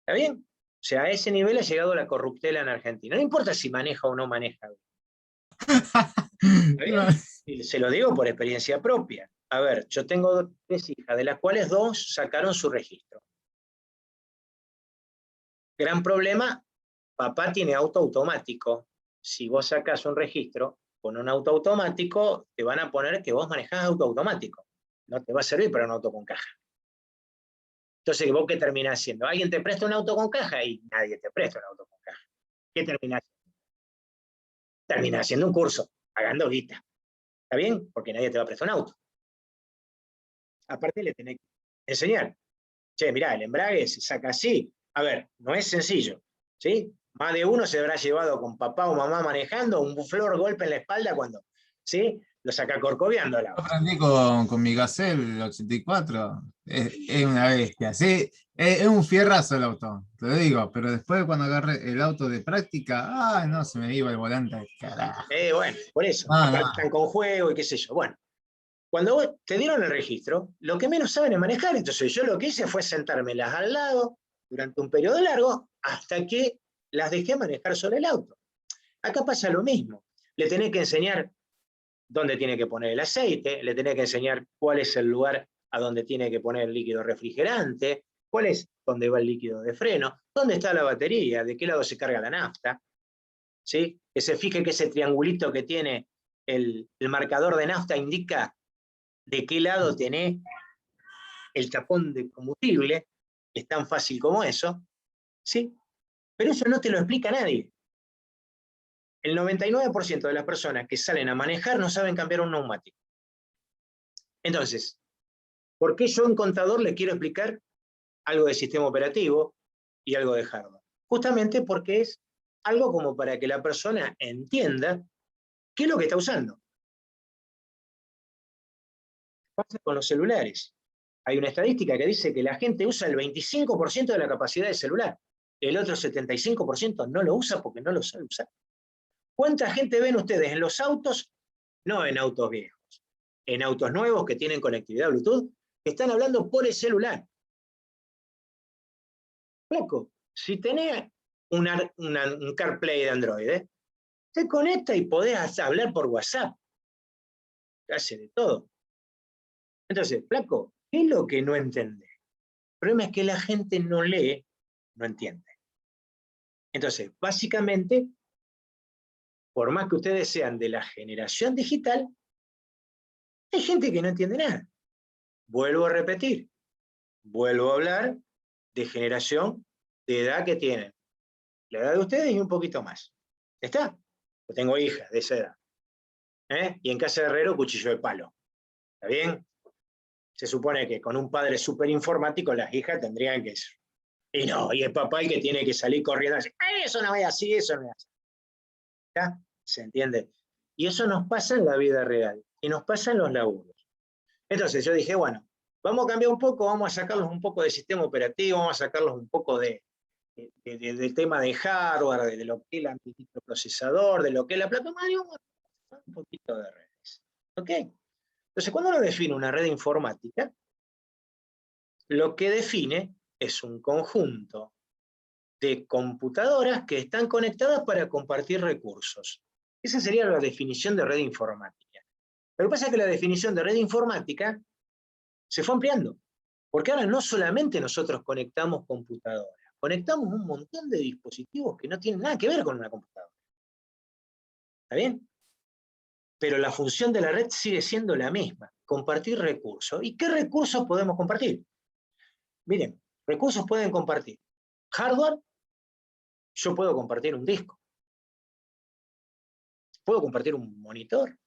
¿Está bien? O sea, a ese nivel ha llegado la corruptela en Argentina. No importa si maneja o no maneja. ¿Está bien? Y se lo digo por experiencia propia. A ver, yo tengo 3 hijas, de las cuales 2 sacaron su registro. Gran problema, papá tiene auto automático. Si vos sacás un registro con un auto automático, te van a poner que vos manejás auto automático. No te va a servir para un auto con caja. Entonces, ¿vos qué terminás haciendo? ¿Alguien te presta un auto con caja? Y nadie te presta un auto con caja. ¿Qué terminás haciendo? Terminás haciendo un curso, pagando guita. ¿Está bien? Porque nadie te va a prestar un auto. Aparte le tenés que enseñar. Che, mirá, el embrague se saca así. A ver, no es sencillo, ¿sí? Más de uno se habrá llevado con papá o mamá manejando un flor golpe en la espalda cuando, ¿sí? Lo saca corcoviando al Yo auto. aprendí con mi Gazelle 84. Es una bestia. Sí, es un fierrazo el auto, te lo digo. Pero después cuando agarré el auto de práctica, no, se me iba el volante al carajo. Bueno, por eso. No, Aparte no. están con juego y qué sé yo. Bueno, cuando vos te dieron el registro, lo que menos saben es manejar. Entonces yo lo que hice fue sentármelas al lado durante un periodo largo hasta que las dejé manejar sobre el auto. Acá pasa lo mismo. Le tenés que enseñar dónde tiene que poner el aceite, le tenés que enseñar cuál es el lugar a donde tiene que poner el líquido refrigerante, cuál es donde va el líquido de freno, dónde está la batería, de qué lado se carga la nafta, ¿sí? Que se fije que ese triangulito que tiene el marcador de nafta indica de qué lado tiene el tapón de combustible, es tan fácil como eso, ¿sí? Pero eso no te lo explica nadie. El 99% de las personas que salen a manejar no saben cambiar un neumático. Entonces, ¿por qué yo en contador le quiero explicar algo de sistema operativo y algo de hardware? Justamente porque es algo como para que la persona entienda qué es lo que está usando. Pasa con los celulares. Hay una estadística que dice que la gente usa el 25% de la capacidad del celular. El otro 75% no lo usa porque no lo sabe usar. ¿Cuánta gente ven ustedes en los autos? No en autos viejos, en autos nuevos que tienen conectividad Bluetooth, que están hablando por el celular. Flaco, si tenés un CarPlay de Android, te conecta y podés hablar por WhatsApp. Hace de todo. Entonces, flaco, ¿qué es lo que no entendés? El problema es que la gente no lee, no entiende. Entonces, básicamente, por más que ustedes sean de la generación digital, hay gente que no entiende nada. Vuelvo a repetir, vuelvo a hablar de generación de edad que tienen. La edad de ustedes y un poquito más. ¿Está? Yo tengo hijas de esa edad. Y en casa de herrero, cuchillo de palo. ¿Está bien? Se supone que con un padre súper informático las hijas tendrían que ser. Y no, y el papá el que tiene que salir corriendo así, eso no es así, eso no es así. ¿Ya? ¿Se entiende? Y eso nos pasa en la vida real, y nos pasa en los laburos. Entonces yo dije, bueno, vamos a cambiar un poco, vamos a sacarlos un poco de sistema operativo, vamos a sacarlos un poco del tema de hardware, de lo que es el microprocesador, de lo que es la placa madre, vamos a un poquito de redes. ¿Ok? Entonces, cuando uno define una red informática, lo que define es un conjunto de computadoras que están conectadas para compartir recursos. Esa sería la definición de red informática. Lo que pasa es que la definición de red informática se fue ampliando, porque ahora no solamente nosotros conectamos computadoras, conectamos un montón de dispositivos que no tienen nada que ver con una computadora. ¿Está bien? Pero la función de la red sigue siendo la misma, compartir recursos. ¿Y qué recursos podemos compartir? Miren, recursos pueden compartir hardware, yo puedo compartir un disco, puedo compartir un monitor,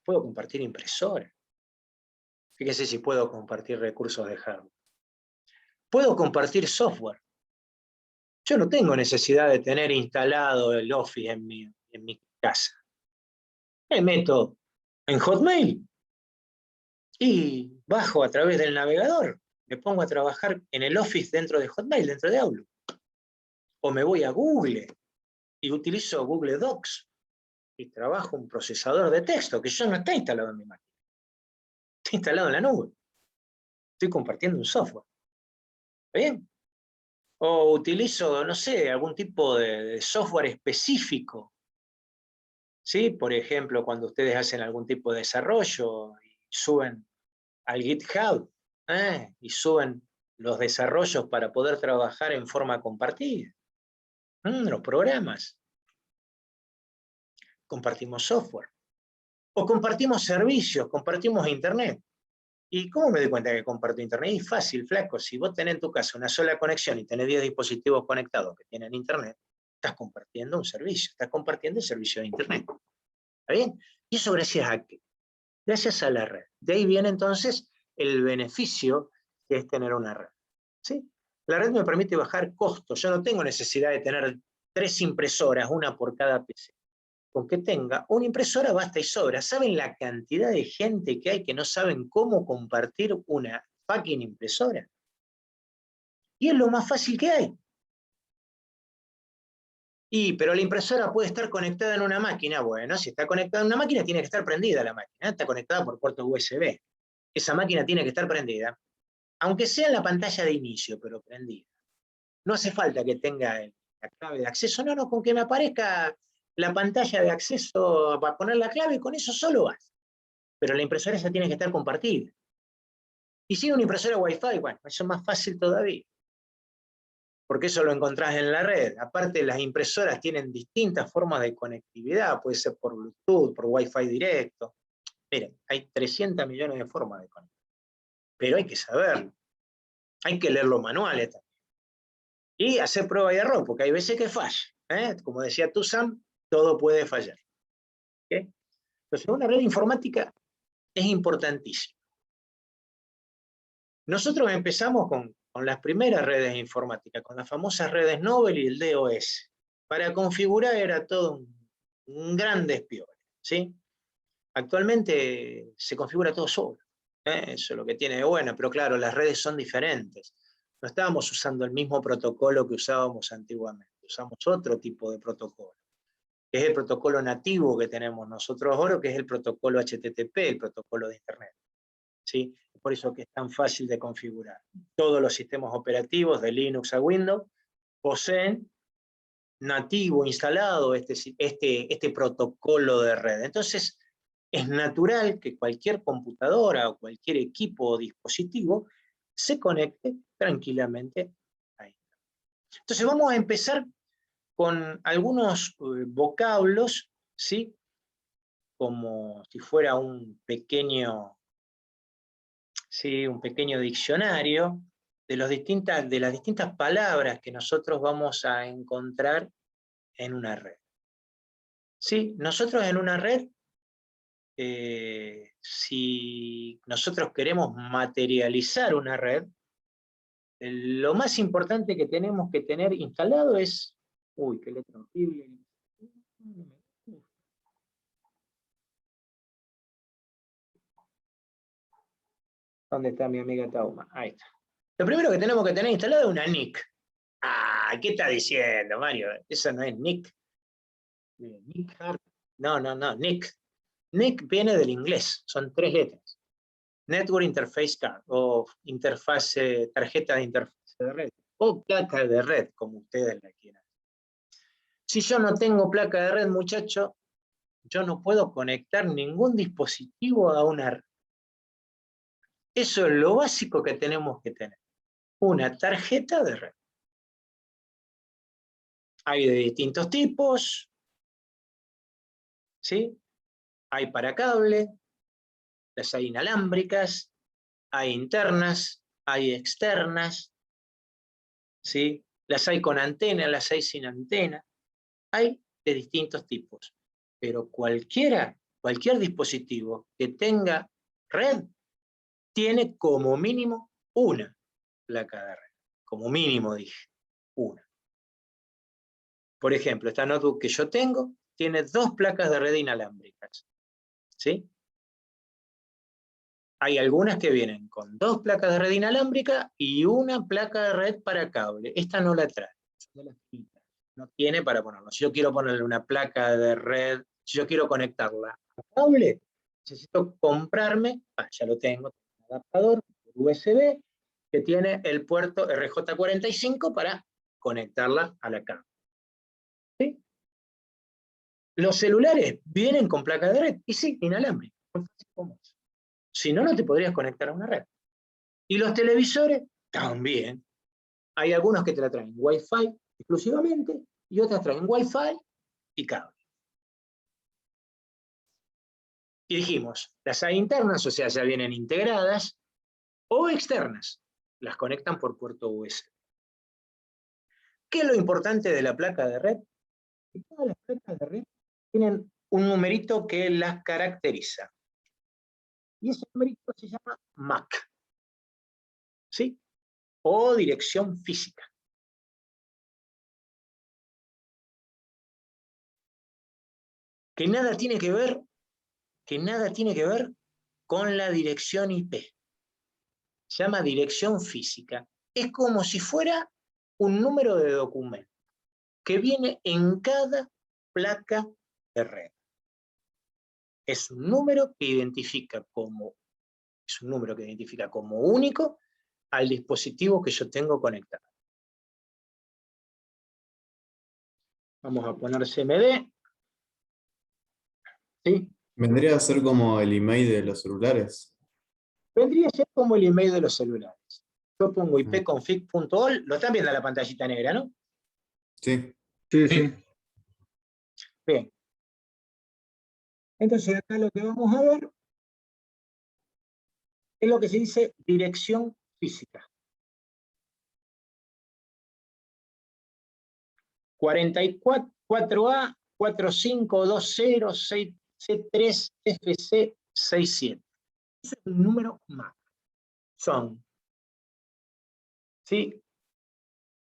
Puedo compartir impresora. Fíjese si puedo compartir recursos de hardware. Puedo compartir software. Yo no tengo necesidad de tener instalado el Office en mi casa. Me meto en Hotmail y bajo a través del navegador. Me pongo a trabajar en el Office dentro de Hotmail, dentro de Outlook. O me voy a Google y utilizo Google Docs y trabajo un procesador de texto que ya no está instalado en mi máquina. Está instalado en la nube. Estoy compartiendo un software. ¿Está bien? O utilizo, no sé, algún tipo de software específico. ¿Sí? Por ejemplo, cuando ustedes hacen algún tipo de desarrollo y suben al GitHub y suben los desarrollos para poder trabajar en forma compartida. Los programas. Compartimos software. O compartimos servicios, compartimos internet. ¿Y cómo me doy cuenta que comparto internet? Es fácil, flaco. Si vos tenés en tu casa una sola conexión y tenés 10 dispositivos conectados que tienen internet, estás compartiendo un servicio, estás compartiendo el servicio de internet. ¿Está bien? ¿Y eso gracias a qué? Gracias a la red. De ahí viene entonces el beneficio que es tener una red. ¿Sí? La red me permite bajar costos. Yo no tengo necesidad de tener 3 impresoras, una por cada PC. Con que tenga una impresora basta y sobra. ¿Saben la cantidad de gente que hay que no saben cómo compartir una fucking impresora? Y es lo más fácil que hay. Pero la impresora puede estar conectada en una máquina. Bueno, si está conectada en una máquina, tiene que estar prendida la máquina. Está conectada por puerto USB. Esa máquina tiene que estar prendida, aunque sea en la pantalla de inicio, pero prendida. No hace falta que tenga la clave de acceso. No, con que me aparezca la pantalla de acceso para poner la clave, con eso solo vas. Pero la impresora esa tiene que estar compartida. Y si una impresora Wi-Fi, bueno, eso es más fácil todavía. Porque eso lo encontrás en la red. Aparte, las impresoras tienen distintas formas de conectividad. Puede ser por Bluetooth, por Wi-Fi directo. Miren, hay 300 millones de formas de conectar. Pero hay que saberlo. Hay que leer los manuales también. Y hacer prueba y error, porque hay veces que falla. Como decía tú, Sam, todo puede fallar. ¿Okay? Entonces, una red informática es importantísima. Nosotros empezamos con las primeras redes informáticas, con las famosas redes Nobel y el DOS. Para configurar era todo un gran despiole, ¿sí? Actualmente se configura todo solo. Eso es lo que tiene de bueno, pero claro, las redes son diferentes. No estábamos usando el mismo protocolo que usábamos antiguamente, usamos otro tipo de protocolo, que es el protocolo nativo que tenemos nosotros ahora, que es el protocolo HTTP, el protocolo de Internet. ¿Sí? Por eso que es tan fácil de configurar. Todos los sistemas operativos de Linux a Windows poseen nativo instalado este protocolo de red. Entonces, es natural que cualquier computadora o cualquier equipo o dispositivo se conecte tranquilamente ahí. Entonces, vamos a empezar con algunos vocablos, ¿sí? Como si fuera un pequeño diccionario de las distintas palabras que nosotros vamos a encontrar en una red. ¿Sí? Nosotros en una red, si nosotros queremos materializar una red, lo más importante que tenemos que tener instalado es... Uy, qué letra horrible. ¿Dónde está mi amiga Tauma? Ahí está. Lo primero que tenemos que tener instalado es una NIC. Ah, ¿qué está diciendo, Mario? Eso no es NIC. NIC Hard. No, NIC. NIC viene del inglés, son 3 letras. Network Interface Card, o tarjeta de interfaz de red, o placa de red, como ustedes la quieran. Si yo no tengo placa de red, muchacho, yo no puedo conectar ningún dispositivo a una red. Eso es lo básico que tenemos que tener. Una tarjeta de red. Hay de distintos tipos, ¿sí? Hay para cable, las hay inalámbricas, hay internas, hay externas, ¿sí? Las hay con antena, las hay sin antena. Hay de distintos tipos, pero cualquiera cualquier dispositivo que tenga red tiene como mínimo una placa de red. Como mínimo dije, una. Por ejemplo, esta notebook que yo tengo tiene 2 placas de red inalámbricas. ¿Sí? Hay algunas que vienen con 2 placas de red inalámbrica y una placa de red para cable. Esta no la trae. No tiene para ponerlo. Si yo quiero ponerle una placa de red, si yo quiero conectarla a cable, necesito comprarme, ya lo tengo, un adaptador USB que tiene el puerto RJ45 para conectarla a la cable. ¿Sí? Los celulares vienen con placa de red, y sí, inalámbrica. Si no, no te podrías conectar a una red. Y los televisores también. Hay algunos que te la traen Wi-Fi exclusivamente, y otras traen Wi-Fi y cable. Y dijimos, las hay internas, o sea, ya vienen integradas, o externas, las conectan por puerto USB. ¿Qué es lo importante de la placa de red? Que todas las placas de red tienen un numerito que las caracteriza. Y ese numerito se llama MAC. ¿Sí? O dirección física. Que nada tiene que ver con la dirección IP. Se llama dirección física. Es como si fuera un número de documento que viene en cada placa de red. Es un número que identifica como único al dispositivo que yo tengo conectado. Vamos a poner CMD. ¿Sí? Vendría a ser como el email de los celulares. Vendría a ser como el email de los celulares. Yo pongo ipconfig.all, lo están viendo en la pantallita negra, ¿no? Sí. Sí, Sí. sí. Bien. Entonces acá lo que vamos a ver es lo que se dice dirección física. 44A 4520 C3 FC 67. Ese es un número MAC. Son, ¿sí?,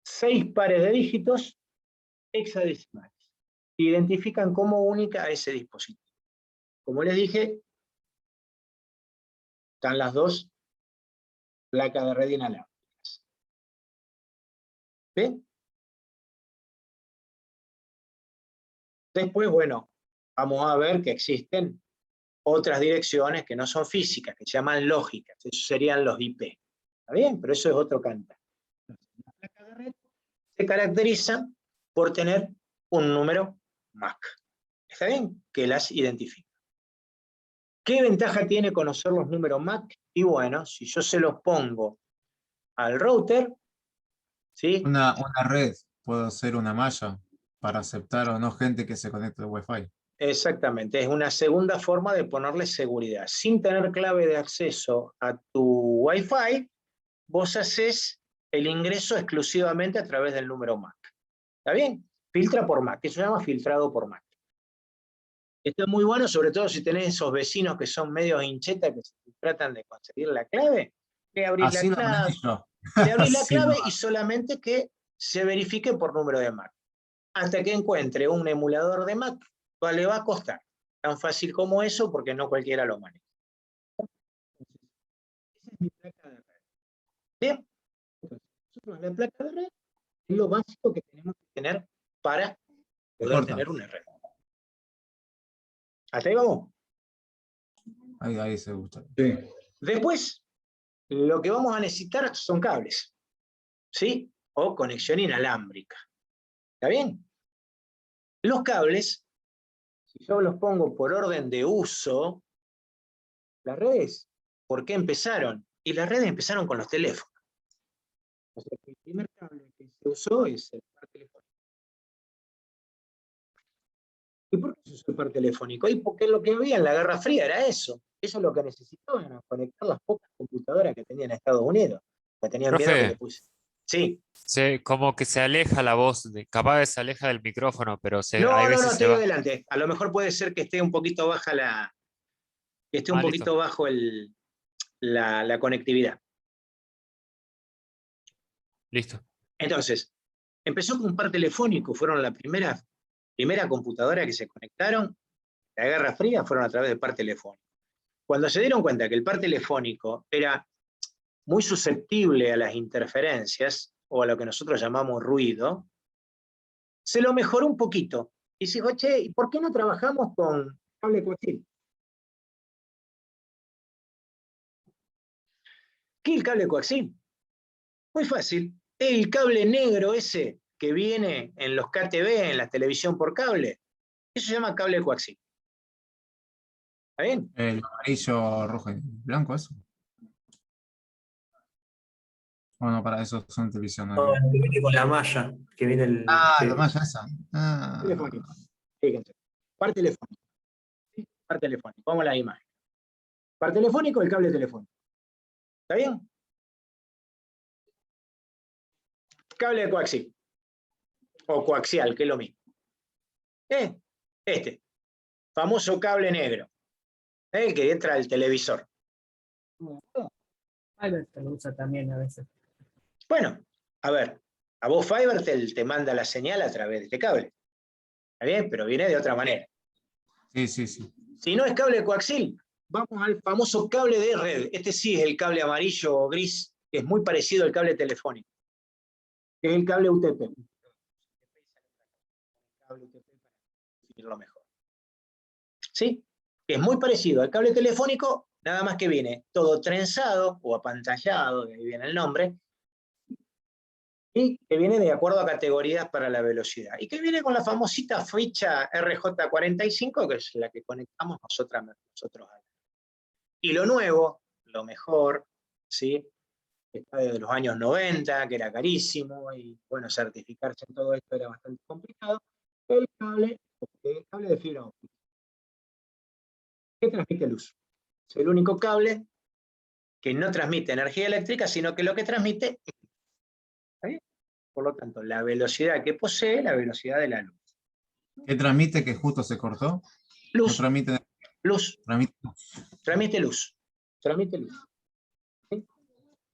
6 pares de dígitos hexadecimales. Identifican como única a ese dispositivo. Como les dije, están las 2 placas de red inalámbricas. ¿Ven? Después, bueno, vamos a ver que existen otras direcciones que no son físicas, que se llaman lógicas. Esos serían los IP. ¿Está bien? Pero eso es otro cantar. Las placas de red se caracterizan por tener un número MAC. ¿Está bien? Que las identifica. ¿Qué ventaja tiene conocer los números MAC? Y bueno, si yo se los pongo al router, ¿sí? Una red, puedo hacer una malla para aceptar o no gente que se conecte al Wi-Fi. Exactamente, es una segunda forma de ponerle seguridad. Sin tener clave de acceso a tu Wi-Fi, vos haces el ingreso exclusivamente a través del número MAC. ¿Está bien? Filtra por MAC, eso se llama filtrado por MAC. Está muy bueno, sobre todo si tenés esos vecinos que son medios hinchetas que tratan de conseguir la clave. Le abrís Así la lo clave, aprendí yo. le abrís la Así clave lo- y solamente que se verifique por número de MAC. Hasta que encuentre un emulador de MAC, ¿cuál le va a costar? Tan fácil como eso, porque no cualquiera lo maneja. Esa es mi placa de red. Bien, entonces, la placa de red es lo básico que tenemos que tener para poder Corta. tener una red. ¿Hasta ahí vamos? Ahí se gusta. Sí. Después, lo que vamos a necesitar son cables, ¿sí? O conexión inalámbrica. ¿Está bien? Los cables, si yo los pongo por orden de uso, las redes, ¿por qué empezaron? Y las redes empezaron con los teléfonos. O sea, el primer cable que se usó es el par telefónico. ¿Y por qué se usó el par telefónico? Y porque lo que había en la Guerra Fría era eso. Eso es lo que necesitaban, era conectar las pocas computadoras que tenían en Estados Unidos. Porque tenían miedo que Profe, le pusiesen. Sí. Como que se aleja la voz, capaz que se aleja del micrófono, pero hay No, no, veces no, se te digo va. adelante. A lo mejor puede ser que esté un poquito baja que esté un Listo. poquito bajo la conectividad. Listo. Entonces, empezó con un par telefónico, fueron la primera computadora que se conectaron. La Guerra Fría fueron a través del par telefónico. Cuando se dieron cuenta que el par telefónico era muy susceptible a las interferencias, o a lo que nosotros llamamos ruido, se lo mejoró un poquito. Y se dijo, che, ¿y por qué no trabajamos con cable coaxial? ¿Qué es el cable coaxial? Muy fácil. El cable negro ese que viene en los KTV, en la televisión por cable, eso se llama cable coaxial. ¿Está bien? El amarillo, rojo y blanco, eso. Bueno, para eso son televisión. No, el que viene con la malla, que viene el. Ah, la malla esa. Telefónico. Fíjense. Par telefónico. ¿Sí? Par telefónico. Vamos a la imagen. Par telefónico, el cable telefónico. ¿Está bien? Cable coaxial. O coaxial, que es lo mismo. Este. Famoso cable negro. Que entra al televisor. Albert lo usa también a veces. Bueno, a ver. A vos Fiverr te manda la señal a través de este cable. ¿Está bien? Pero viene de otra manera. Sí. Si no es cable coaxial, vamos al famoso cable de red. Este sí es el cable amarillo o gris, que es muy parecido al cable telefónico. Que es el cable UTP. Cable UTP para definirlo mejor. ¿Sí? Que es muy parecido al cable telefónico, nada más que viene todo trenzado o apantallado, de ahí viene el nombre, y que viene de acuerdo a categorías para la velocidad. Y que viene con la famosita ficha RJ45, que es la que conectamos nosotros. Y lo nuevo, lo mejor, ¿sí? Está desde los años 90, que era carísimo, y bueno, certificarse en todo esto era bastante complicado, el cable de fibra óptica. ¿Qué transmite luz? Es el único cable que no transmite energía eléctrica, sino que lo que transmite es luz. ¿Está bien? Por lo tanto, la velocidad que posee, la velocidad de la luz. ¿Qué transmite que justo se cortó? Luz. No transmite. Luz. Transmite. Transmite luz. Transmite luz. ¿Sí?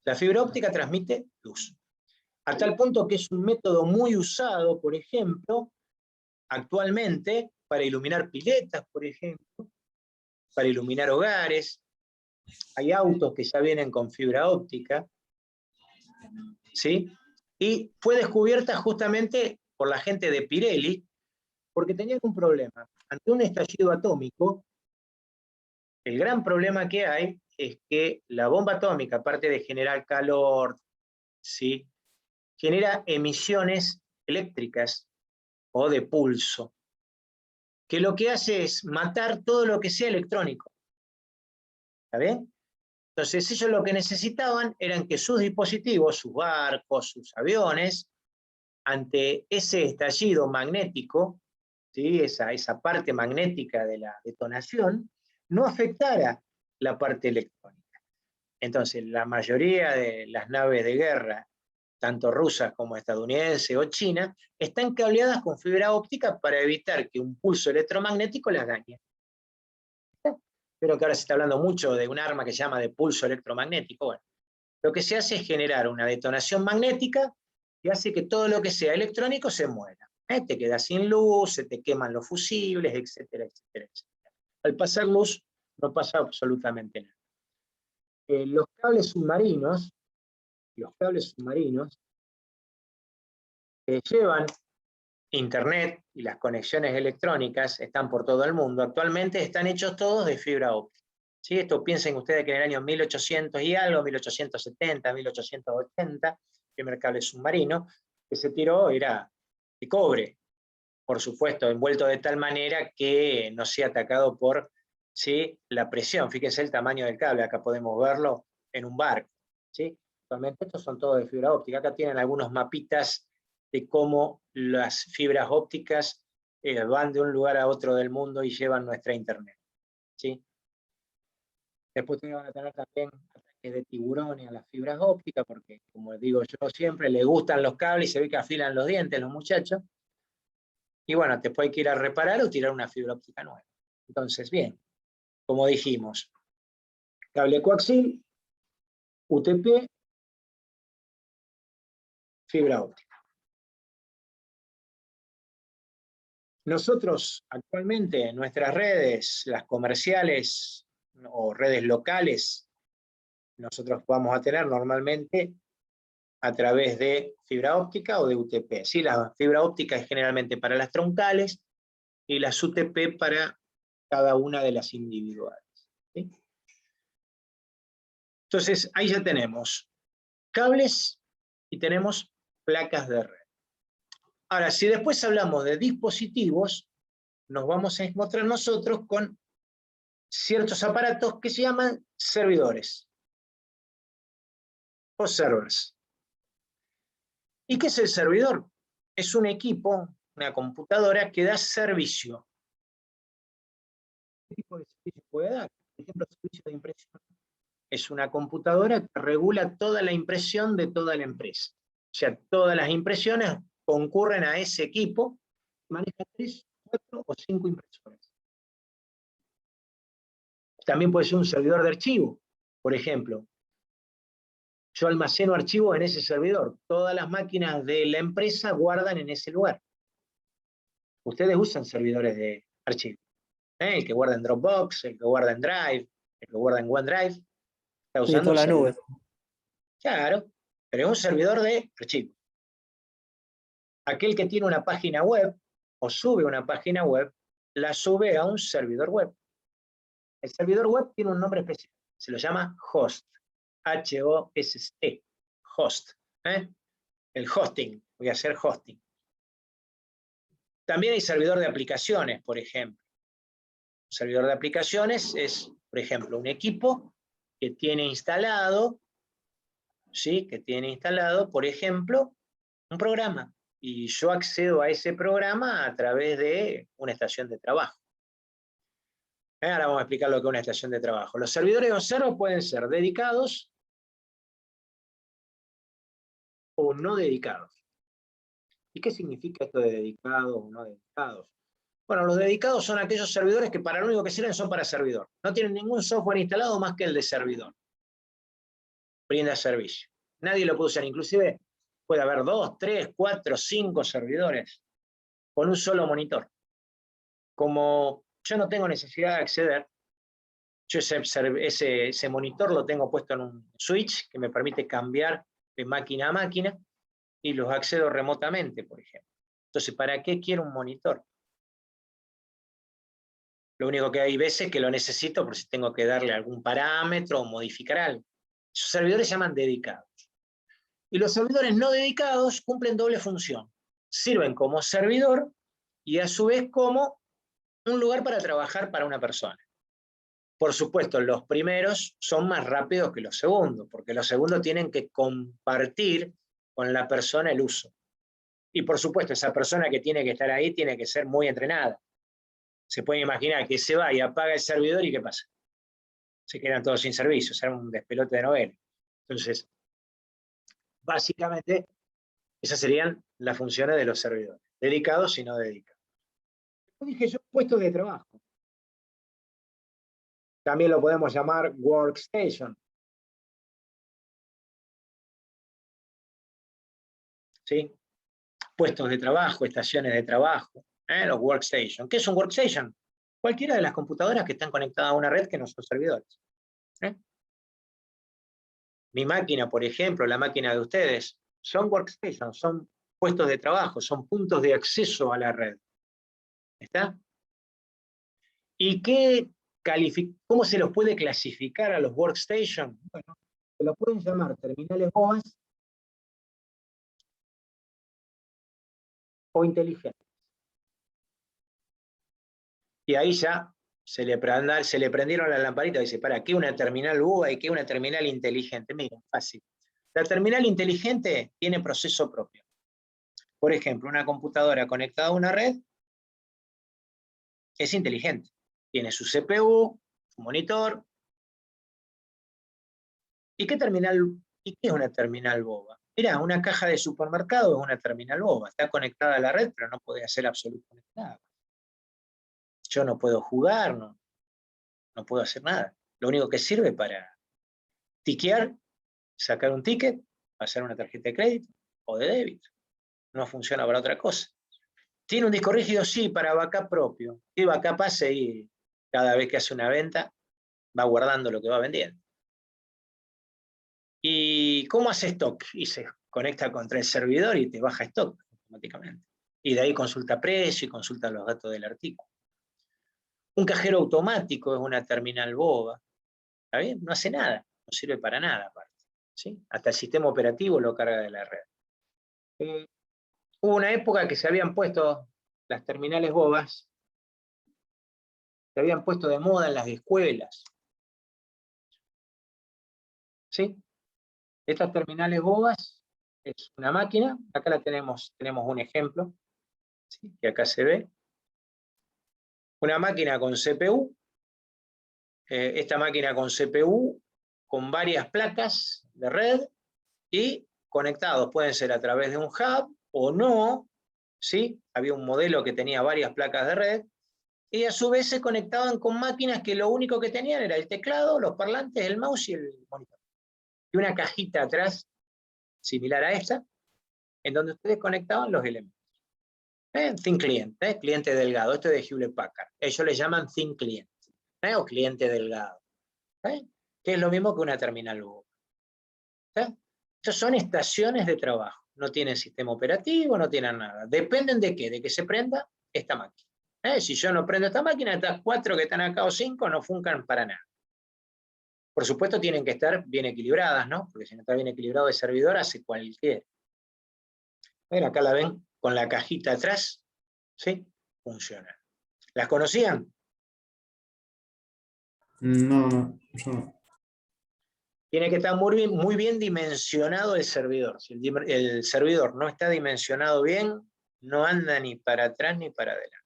La fibra óptica transmite luz. A tal punto que es un método muy usado, por ejemplo, actualmente para iluminar piletas, por ejemplo, para iluminar hogares. Hay autos que ya vienen con fibra óptica, ¿sí? Y fue descubierta justamente por la gente de Pirelli, porque tenían un problema. Ante un estallido atómico, el gran problema que hay es que la bomba atómica, aparte de generar calor, ¿sí?, genera emisiones eléctricas o de pulso, que lo que hace es matar todo lo que sea electrónico. ¿Está bien? Entonces ellos lo que necesitaban eran que sus dispositivos, sus barcos, sus aviones, ante ese estallido magnético, ¿sí?, esa parte magnética de la detonación, no afectara la parte electrónica. Entonces la mayoría de las naves de guerra, tanto rusas como estadounidenses o China, están cableadas con fibra óptica para evitar que un pulso electromagnético las dañe. Pero que ahora se está hablando mucho de un arma que se llama de pulso electromagnético. Bueno, lo que se hace es generar una detonación magnética que hace que todo lo que sea electrónico se muera. Te quedas sin luz, se te queman los fusibles, etcétera, etcétera, etcétera. Al pasar luz no pasa absolutamente nada. Los cables submarinos llevan internet y las conexiones electrónicas, están por todo el mundo. Actualmente están hechos todos de fibra óptica. ¿Sí? Esto piensen ustedes que en el año 1800 y algo, 1870, 1880, el primer cable submarino que se tiró era de cobre, por supuesto, envuelto de tal manera que no sea atacado por, ¿sí?, la presión. Fíjense el tamaño del cable, acá podemos verlo en un barco, ¿sí? Actualmente estos son todos de fibra óptica. Acá tienen algunos mapitas de cómo las fibras ópticas van de un lugar a otro del mundo y llevan nuestra internet, ¿sí? Después ustedes van a tener también es de tiburones a las fibras ópticas, porque como digo yo siempre, le gustan los cables y se ve que afilan los dientes los muchachos. Y bueno, después hay que ir a reparar o tirar una fibra óptica nueva. Entonces, bien, como dijimos, cable coaxil, UTP, fibra óptica. Nosotros actualmente en nuestras redes, las comerciales o redes locales, nosotros vamos a tener normalmente a través de fibra óptica o de UTP. ¿Sí? La fibra óptica es generalmente para las troncales y las UTP para cada una de las individuales. ¿Sí? Entonces, ahí ya tenemos cables y tenemos placas de red. Ahora, si después hablamos de dispositivos, nos vamos a encontrar nosotros con ciertos aparatos que se llaman servidores o servers. ¿Y qué es el servidor? Es un equipo, una computadora que da servicio. ¿Qué tipo de servicio puede dar? Por ejemplo, servicio de impresión. Es una computadora que regula toda la impresión de toda la empresa. O sea, todas las impresiones concurren a ese equipo, maneja 3, 4 o 5 impresoras. También puede ser un servidor de archivo. Por ejemplo, yo almaceno archivos en ese servidor. Todas las máquinas de la empresa guardan en ese lugar. Ustedes usan servidores de archivo. El que guarda en Dropbox, el que guarda en Drive, el que guarda en OneDrive. Está Sí, usando toda la nube. Claro, pero es un servidor de archivo. Aquel que tiene una página web o sube una página web, la sube a un servidor web. El servidor web tiene un nombre especial. Se lo llama host. H-O-S-T. Host. El hosting. Voy a hacer hosting. También hay servidor de aplicaciones, por ejemplo. Un servidor de aplicaciones es, por ejemplo, un equipo que tiene instalado, ¿sí? Que tiene instalado, por ejemplo, un programa. Y yo accedo a ese programa a través de una estación de trabajo. Ahora vamos a explicar lo que es una estación de trabajo. Los servidores o servers pueden ser dedicados o no dedicados. ¿Y qué significa esto de dedicados o no dedicados? Bueno, los dedicados son aquellos servidores que para lo único que sirven son para servidor. No tienen ningún software instalado más que el de servidor. Brinda servicio. Nadie lo puede usar. Inclusive puede haber 2, 3, 4, 5 servidores con un solo monitor. Como yo no tengo necesidad de acceder, yo ese monitor lo tengo puesto en un switch que me permite cambiar de máquina a máquina y los accedo remotamente, por ejemplo. Entonces, ¿para qué quiero un monitor? Lo único que hay veces que lo necesito por si tengo que darle algún parámetro o modificar algo. Esos servidores se llaman dedicados. Y los servidores no dedicados cumplen doble función. Sirven como servidor y a su vez como un lugar para trabajar para una persona. Por supuesto, los primeros son más rápidos que los segundos, porque los segundos tienen que compartir con la persona el uso. Y por supuesto, esa persona que tiene que estar ahí tiene que ser muy entrenada. Se puede imaginar que se va y apaga el servidor y ¿qué pasa? Se quedan todos sin servicio, será un despelote de novela. Entonces, básicamente, esas serían las funciones de los servidores, dedicados y no dedicados. Como dije yo, puestos de trabajo. También lo podemos llamar workstation. ¿Sí? Puestos de trabajo, estaciones de trabajo, los workstations. ¿Qué es un workstation? Cualquiera de las computadoras que están conectadas a una red que no son servidores. Mi máquina, por ejemplo, la máquina de ustedes, son workstations, son puestos de trabajo, son puntos de acceso a la red. ¿Está? ¿Y cómo se los puede clasificar a los workstations? Bueno, se los pueden llamar terminales BOAS o inteligentes. Y ahí ya se le prendieron la lamparita y dice, ¿para qué una terminal BOA y qué una terminal inteligente? Miren, fácil. La terminal inteligente tiene proceso propio. Por ejemplo, una computadora conectada a una red es inteligente. Tiene su CPU, su monitor, ¿Y qué es una terminal boba? Mirá, una caja de supermercado es una terminal boba. Está conectada a la red, pero no puede hacer absolutamente nada. Yo no puedo jugar, no puedo hacer nada. Lo único que sirve para tiquear, sacar un ticket, pasar una tarjeta de crédito o de débito. No funciona para otra cosa. ¿Tiene un disco rígido? Sí, para backup propio. Y backup hace y cada vez que hace una venta va guardando lo que va vendiendo. ¿Y cómo hace stock? Y se conecta contra el servidor y te baja stock automáticamente. Y de ahí consulta precio y consulta los datos del artículo. Un cajero automático es una terminal boba. ¿Está bien? No hace nada, no sirve para nada aparte. ¿Sí? Hasta el sistema operativo lo carga de la red. Hubo una época que se habían puesto las terminales bobas, se habían puesto de moda en las escuelas. ¿Sí? Estas terminales bobas es una máquina, acá tenemos un ejemplo, ¿sí? Que acá se ve. Una máquina con CPU, esta máquina con CPU, con varias placas de red, y conectados, pueden ser a través de un hub o no, ¿sí? Había un modelo que tenía varias placas de red, y a su vez se conectaban con máquinas que lo único que tenían era el teclado, los parlantes, el mouse y el monitor. Y una cajita atrás, similar a esta, en donde ustedes conectaban los elementos. Thin Client, cliente delgado, esto es de Hewlett Packard. Ellos le llaman Thin Client, o cliente delgado, que es lo mismo que una terminal boba. Estas son estaciones de trabajo, no tienen sistema operativo, no tienen nada. ¿Dependen de qué? De que se prenda esta máquina. Si yo no prendo esta máquina, estas 4 que están acá o 5 no funcionan para nada. Por supuesto tienen que estar bien equilibradas, ¿no? Porque si no está bien equilibrado el servidor, hace cualquiera. Bueno, acá la ven con la cajita atrás, ¿sí? Funciona. ¿Las conocían? No, yo no. Tiene que estar muy bien dimensionado el servidor. Si el servidor no está dimensionado bien, no anda ni para atrás ni para adelante.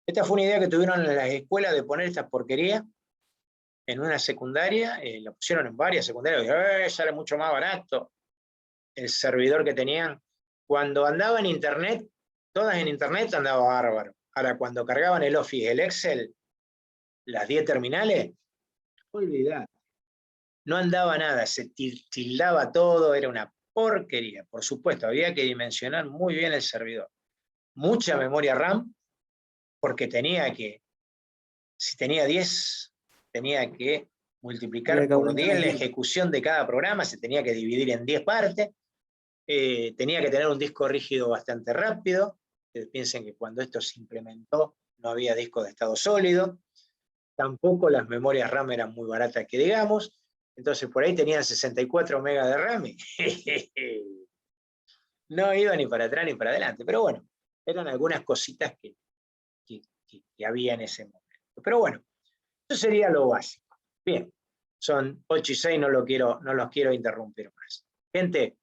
Esta fue una idea que tuvieron en las escuelas de poner estas porquerías en una secundaria, la pusieron en varias secundarias, sale mucho más barato el servidor que tenían. Cuando andaba en internet, todas en internet andaba bárbaro. Ahora, cuando cargaban el Office, el Excel, las 10 terminales, olvidate. No andaba nada, se tildaba todo, era una porquería. Por supuesto, había que dimensionar muy bien el servidor. Mucha memoria RAM, porque si tenía 10, tenía que multiplicar por 10 la ejecución de cada programa, se tenía que dividir en 10 partes, tenía que tener un disco rígido bastante rápido. Piensen que cuando esto se implementó no había disco de estado sólido, tampoco las memorias RAM eran muy baratas que digamos, entonces por ahí tenían 64 megas de RAM y no iba ni para atrás ni para adelante, pero bueno, eran algunas cositas que había en ese momento. Pero bueno, eso sería lo básico. Bien, son 8 y 6, no los quiero interrumpir más. Gente,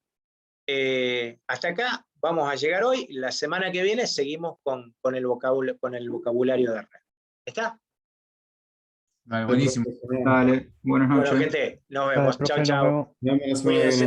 hasta acá vamos a llegar hoy. La semana que viene seguimos con el vocabulario de red. ¿Está? Vale, buenísimo. Dale, buenas Bueno, noches. gente, nos Dale, vemos. profe, Chao, nos chao. vemos. Nos vemos la semana que Cuídense. viene.